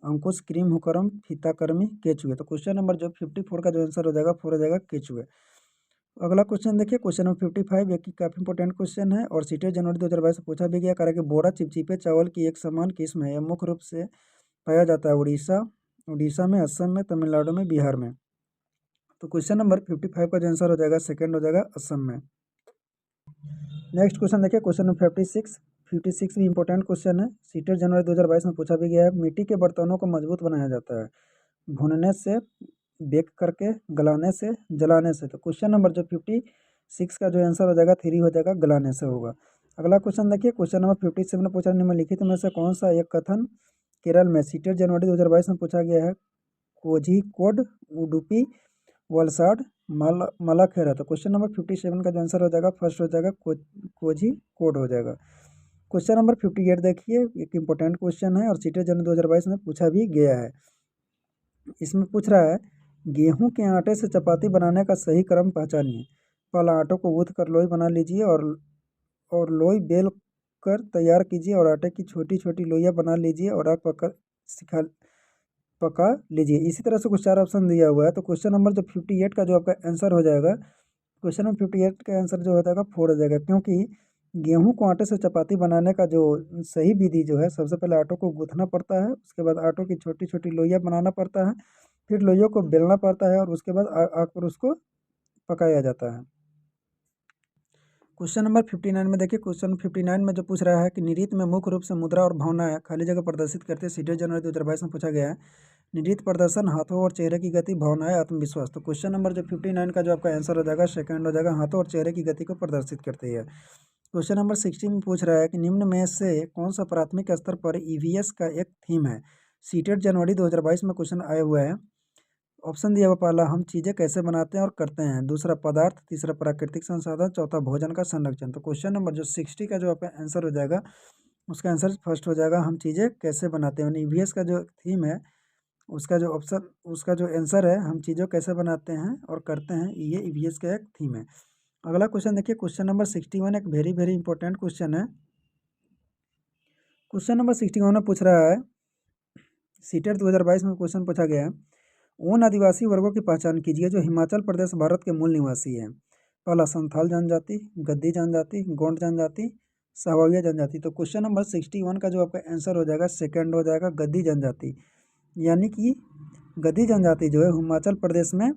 अंकुश, क्रीम हुकरम, फीताकृमि, केचुए। तो क्वेश्चन नंबर जो 54 का जो आंसर हो जाएगा 4 हो जाएगा केचुए। अगला क्वेश्चन देखिए, क्वेश्चन नंबर 55, एक काफ़ी इंपॉर्टेंट क्वेश्चन है और सीटेड जनवरी 2022 में पूछा भी गया। कह रहा है कि बोरा चिपचिपे चावल की एक समान किस्म है। यह मुख्य रूप से पाया जाता है उड़ीसा उड़ीसा में, असम में, तमिलनाडु में, बिहार में। तो क्वेश्चन नंबर 55 का जो आंसर हो जाएगा सेकंड हो जाएगा असम में। नेक्स्ट क्वेश्चन देखिए, क्वेश्चन नंबर 56 भी इंपॉर्टेंट क्वेश्चन है। सीटेड जनवरी 2022 में पूछा भी गया है। मिट्टी के बर्तनों को मजबूत बनाया जाता है भूनने से, बेक करके, गलाने से, जलाने से। तो क्वेश्चन नंबर जो 56 का जो आंसर हो जाएगा 3 हो जाएगा, गलाने से होगा। अगला क्वेश्चन देखिए, क्वेश्चन नंबर 57 पूछा निम्नलिखित में से कौन सा एक कथन केरल में सीटेड जनवरी 2022 में पूछा गया है। कोझिकोड, उडुपी, वलसाड, मलाखेरा। तो क्वेश्चन नंबर 57 का जो आंसर हो जाएगा फर्स्ट हो जाएगा कोझिकोड हो जाएगा। क्वेश्चन नंबर 58 देखिए, एक इंपॉर्टेंट क्वेश्चन है और सीटेड जनवरी 2022 में पूछा भी गया है। इसमें पूछ रहा है, गेहूं के आटे से चपाती बनाने का सही क्रम पहचानिए। पहला, आटो को गूंथ कर लोई बना लीजिए और लोई बेल कर तैयार कीजिए और आटे की छोटी छोटी लोइयां बना लीजिए और आग पका लीजिए। इसी तरह से कुछ 4 ऑप्शन दिया हुआ है। तो क्वेश्चन नंबर जो 58 का जो आपका आंसर हो जाएगा, क्वेश्चन नंबर 58 का आंसर जो हो जाएगा 4 हो जाएगा, क्योंकि गेहूं को आटे से चपाती बनाने का जो सही विधि जो है, सबसे पहले आटो को गूंथना पड़ता है, उसके बाद आटो की छोटी छोटी लोइयां बनाना पड़ता है, फिर लोइयों को बेलना पड़ता है और उसके बाद आग पर उसको पकाया जाता है। क्वेश्चन नंबर 59 में देखिए, क्वेश्चन 59 में जो पूछ रहा है कि निरीत में मुख्य रूप से मुद्रा और भावनाएं खाली जगह प्रदर्शित करते हैं। सीटेड जनवरी 2022 में पूछा गया है। निरीत प्रदर्शन, हाथों और चेहरे की गति, भावनाएं, आत्मविश्वास। तो क्वेश्चन नंबर जो 59 का जो आपका आंसर हो जाएगा सेकंड हो जाएगा, हाथों और चेहरे की गति को प्रदर्शित करती है। क्वेश्चन नंबर 60 में पूछ रहा है कि निम्न में से कौन सा प्राथमिक स्तर पर ईवीएस का एक थीम है। सीटेड जनवरी 2022 में क्वेश्चन आए हुए हैं। ऑप्शन दिया हुआ, पहला, हम चीज़ें कैसे बनाते हैं और करते हैं। दूसरा, पदार्थ। तीसरा, प्राकृतिक संसाधन। चौथा, भोजन का संरक्षण। तो क्वेश्चन नंबर जो 60 का जो आपका आंसर हो जाएगा, उसका आंसर फर्स्ट हो जाएगा, हम चीज़ें कैसे बनाते हैं। ईवीएस का जो थीम है, उसका जो आंसर है, हम चीज़ों कैसे बनाते हैं और करते हैं, ये ईवीएस का एक थीम है। अगला क्वेश्चन देखिए, क्वेश्चन नंबर 61 एक वेरी वेरी इंपॉर्टेंट क्वेश्चन है। क्वेश्चन नंबर 61 में पूछ रहा है, सीटेट 2022 में क्वेश्चन पूछा गया है, उन आदिवासी वर्गों की पहचान कीजिए जो हिमाचल प्रदेश भारत के मूल निवासी हैं। पहला, संथाल जनजाति, गद्दी जनजाति, गोंड जनजाति, सहावलिया जनजाति। तो क्वेश्चन नंबर 61 का जो आपका आंसर हो जाएगा सेकंड हो जाएगा, गद्दी जनजाति। यानी कि गद्दी जनजाति जो है हिमाचल प्रदेश में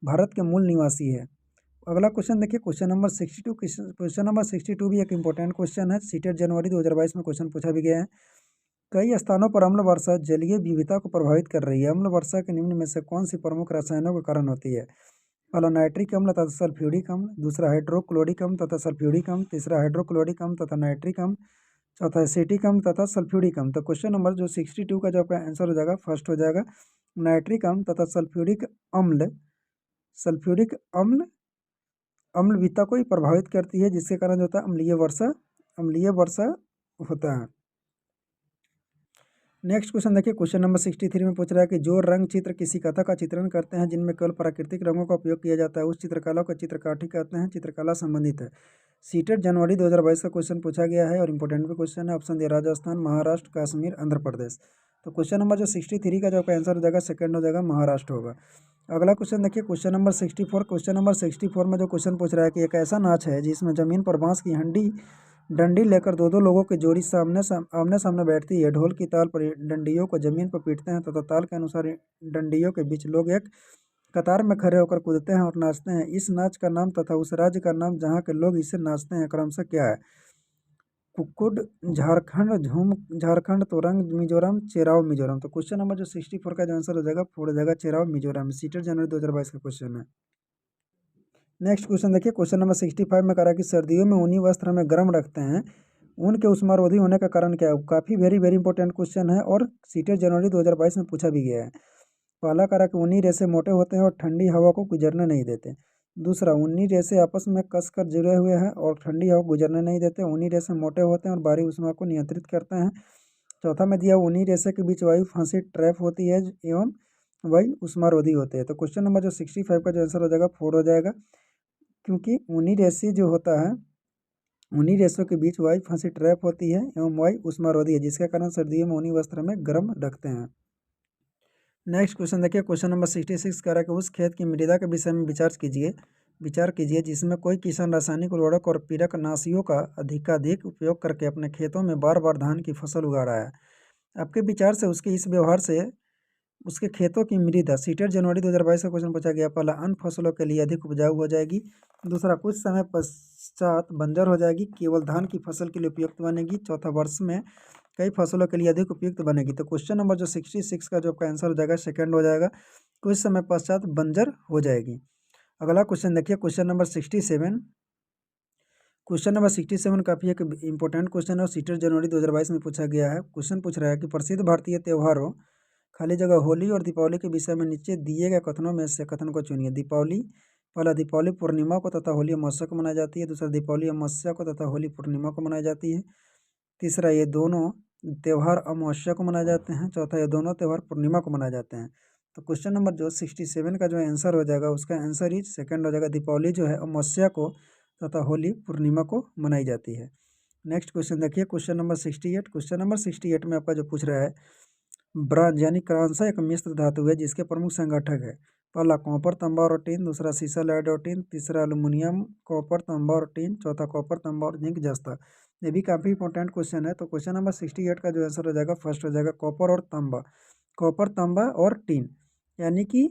भारत के मूल निवासी है। अगला क्वेश्चन देखिए, क्वेश्चन नंबर 62। क्वेश्चन नंबर 62 भी एक इंपॉर्टेंट क्वेश्चन है। सीटेट जनवरी 2022 में क्वेश्चन पूछा भी गया है। कई स्थानों पर अम्ल वर्षा जलीय विविधता को प्रभावित कर रही है। अम्ल वर्षा के निम्न में से कौन सी प्रमुख रसायनों के कारण होती है। पहला, नाइट्रिक अम्ल तथा सल्फ्यूरिक अम्ल। दूसरा, हाइड्रोक्लोरिक अम्ल तथा सल्फ्यूरिक अम्ल। तीसरा, हाइड्रोक्लोरिक अम्ल तथा नाइट्रिक अम्ल। चौथा, एसिटिक अम्ल तथा सल्फ्यूरिक अम्ल। तो क्वेश्चन नंबर जो 62 का जो आपका आंसर हो जाएगा फर्स्ट हो जाएगा, नाइट्रिक अम्ल तथा अम्ल सल्फ्यूरिक अम्ल अम्लविता को ही प्रभावित करती है, जिसके कारण जो होता है अम्लीय वर्षा होता है। नेक्स्ट क्वेश्चन देखिए, क्वेश्चन नंबर 63 में पूछ रहा है कि जो रंग चित्र किसी कथा का चित्रण करते हैं जिनमें केवल प्राकृतिक रंगों का उपयोग किया जाता है, उस चित्रकला को चित्रकाठी कहते हैं। चित्रकला संबंधित है। सीटेट जनवरी 2022 का क्वेश्चन पूछा गया है और इंपॉर्टेंट भी क्वेश्चन है। ऑप्शन दिया, राजस्थान, महाराष्ट्र, कश्मीर, आंध्र प्रदेश। तो क्वेश्चन नंबर जो 63 का जो आपका आंसर हो जाएगा सेकंड हो जाएगा, महाराष्ट्र होगा। अगला क्वेश्चन देखिए, क्वेश्चन नंबर 64। क्वेश्चन नंबर 64 में जो क्वेश्चन पूछ रहा है कि एक ऐसा नाच है जिसमें जमीन पर बांस की डंडी लेकर दो दो लोगों की जोड़ी आमने सामने बैठती है। ढोल की ताल पर डंडियों को जमीन पर पीटते हैं तथा ताल के अनुसार डंडियों के बीच लोग एक कतार में खड़े होकर कूदते हैं और नाचते हैं। इस नाच का नाम तथा उस राज्य का नाम जहाँ के लोग इसे नाचते हैं क्रमशः क्या है। कुक्कुड झारखंड, झूम झारखंड, तोरंग मिजोरम, चेराव मिजोरम। तो क्वेश्चन नंबर जो 64 का जो आंसर हो जाएगा 4 हो जाएगा, चेराव मिजोरम। सीटेट जनवरी 2022 का क्वेश्चन है। नेक्स्ट क्वेश्चन देखिए, क्वेश्चन नंबर 65 में कह रहा है कि सर्दियों में ऊनी वस्त्र हमें गर्म रखते हैं, ऊन के उष्मारोधी होने का कारण क्या है। काफ़ी वेरी वेरी इंपॉर्टेंट क्वेश्चन है और सीटेट जनवरी 2022 में पूछा भी गया है। पहला कह रहा है कि ऊनी रेशे मोटे होते हैं और ठंडी हवा को गुजरने नहीं देते। दूसरा, ऊनी रेशे आपस में कसकर जुड़े हुए हैं और ठंडी हवा गुजरने नहीं देते। ऊनी रेशे मोटे होते हैं और बाहरी ऊष्मा को नियंत्रित करते हैं। चौथा में दिया, ऊनी रेशे के बीच वायु फांसी ट्रैप होती है एवं वायु उष्मारोधी होते हैं। तो क्वेश्चन नंबर जो 65 का जो आंसर हो जाएगा 4 हो जाएगा, क्योंकि ऊनी रेशे जो होता है, ऊनी रेशों के बीच वायु फांसी ट्रैप होती है एवं वायु उष्मारोधी है, जिसके कारण सर्दियों में ऊनी वस्त्र में गर्म रखते हैं। नेक्स्ट क्वेश्चन देखिए, क्वेश्चन नंबर 66 कह रहा है कि उस खेत की मृदा के विषय में विचार कीजिए जिसमें कोई किसान रासायनिक उर्वरक और पीड़कनाशियों का अधिकाधिक उपयोग करके अपने खेतों में बार बार धान की फसल उगा रहा है। आपके विचार से उसके इस व्यवहार से उसके खेतों की मृदा, सीटेड जनवरी 2022 का क्वेश्चन पूछा गया। पहला, अन्य फसलों के लिए अधिक उपजाऊ हो जाएगी। दूसरा, कुछ समय पश्चात बंजर हो जाएगी, केवल धान की फसल के लिए उपयुक्त बनेगी। चौथा, वर्ष में कई फसलों के लिए अधिक उपयुक्त बनेगी। तो क्वेश्चन नंबर जो 66 का जो आपका आंसर हो जाएगा सेकंड हो जाएगा, कुछ समय पश्चात बंजर हो जाएगी। अगला क्वेश्चन देखिए, क्वेश्चन नंबर 67। क्वेश्चन नंबर 67 काफ़ी एक इंपॉर्टेंट क्वेश्चन है और सीटेड जनवरी 2022 में पूछा गया है। क्वेश्चन पूछ रहा है कि प्रसिद्ध भारतीय त्योहारों खाली जगह होली और दीपावली के विषय में नीचे दिए गए कथनों में से कथन को चुनिए। दीपावली, पहला, दीपावली पूर्णिमा को तथा होली अमावस्या को मनाई जाती है। दूसरा, दीपावली अमावस्या को तथा होली पूर्णिमा को मनाई जाती है। तीसरा, ये दोनों त्यौहार अमावस्या को मनाए जाते हैं। चौथा, ये दोनों त्यौहार पूर्णिमा को मनाए जाते हैं। तो क्वेश्चन नंबर जो 67 का जो आंसर हो जाएगा उसका आंसर ही सेकंड हो जाएगा, दीपावली जो है अमावस्या को तथा होली पूर्णिमा को मनाई जाती है। नेक्स्ट क्वेश्चन देखिए, क्वेश्चन नंबर 68। क्वेश्चन नंबर 68 में आपका जो पूछ रहा है, ब्रांज यानी क्रांसा एक मिश्र धातु है जिसके प्रमुख संगठक है। पहला, कॉपर, तांबा और टीन। दूसरा, सीसा, लेड और टीन। तीसरा, एल्युमिनियम, कॉपर, तांबा और टीन। चौथा, कॉपर, तांबा और जिंक, जस्ता। ये भी काफ़ी इंपॉर्टेंट क्वेश्चन है। तो क्वेश्चन नंबर 68 का जो आंसर हो जाएगा फर्स्ट हो जाएगा, कॉपर और तांबा। कॉपर, तांबा और टीन, यानी कि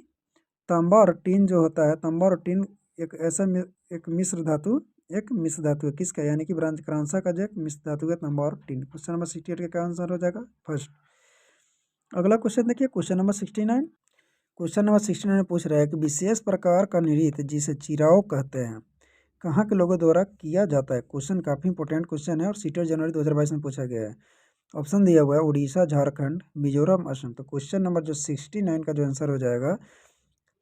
तांबा और टीन जो होता है, तांबा और टीन एक ऐसा एक मिश्र धातु है किसका, यानी कि ब्रांज क्रांसा का जो एक मिश्र धातु है तांबा और टीन। क्वेश्चन नंबर 68 का क्या आंसर हो जाएगा फर्स्ट। अगला क्वेश्चन देखिए, क्वेश्चन नंबर 69। क्वेश्चन नंबर 69 में पूछ रहा है कि विशेष प्रकार का नृत्य जिसे चिराओ कहते हैं कहाँ के लोगों द्वारा किया जाता है। क्वेश्चन काफ़ी इंपॉर्टेंट क्वेश्चन है और सीटेड जनवरी 2022 में पूछा गया है। ऑप्शन दिया हुआ है उड़ीसा, झारखंड, मिजोरम, असम। तो क्वेश्चन नंबर जो 69 का जो आंसर हो जाएगा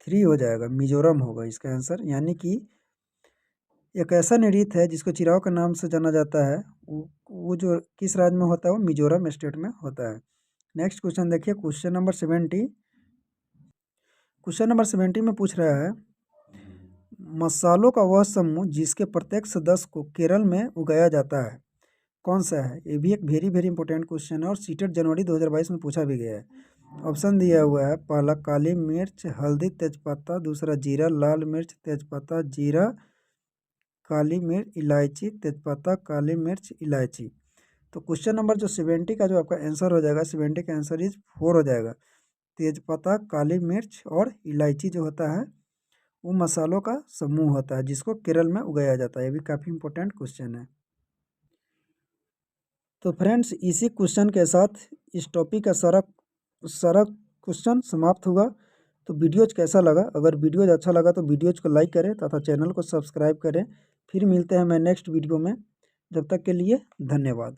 3 हो जाएगा, मिजोरम होगा इसका आंसर। यानी कि एक ऐसा नृत्य है जिसको चिराओ के नाम से जाना जाता है, वो जो किस राज्य में होता है, वो मिजोरम स्टेट में होता है। नेक्स्ट क्वेश्चन देखिए, क्वेश्चन नंबर 70। क्वेश्चन नंबर 70 में पूछ रहा है, मसालों का वह समूह जिसके प्रत्येक सदस्य को केरल में उगाया जाता है कौन सा है। ये भी एक वेरी वेरी इंपॉर्टेंट क्वेश्चन है और सीटेड जनवरी 2022 में पूछा भी गया है। ऑप्शन दिया हुआ है, पहला काली मिर्च, हल्दी, तेजपत्ता। दूसरा, जीरा, लाल मिर्च, तेजपत्ता, जीरा, काली मिर्च, इलायची, तेजपत्ता, काली मिर्च, इलायची। तो क्वेश्चन नंबर जो 70 का जो आपका आंसर हो जाएगा, 70 का आंसर इज 4 हो जाएगा। तेजपत्ता, काली मिर्च और इलायची जो होता है वो मसालों का समूह होता है जिसको केरल में उगाया जाता है। ये भी काफ़ी इंपॉर्टेंट क्वेश्चन है। तो फ्रेंड्स, इसी क्वेश्चन के साथ इस टॉपिक का सारा क्वेश्चन समाप्त हुआ। तो वीडियोज कैसा लगा, अगर वीडियोज अच्छा लगा तो वीडियोज को लाइक करें तथा चैनल को सब्सक्राइब करें। फिर मिलते हैं मैं नेक्स्ट वीडियो में, जब तक के लिए धन्यवाद।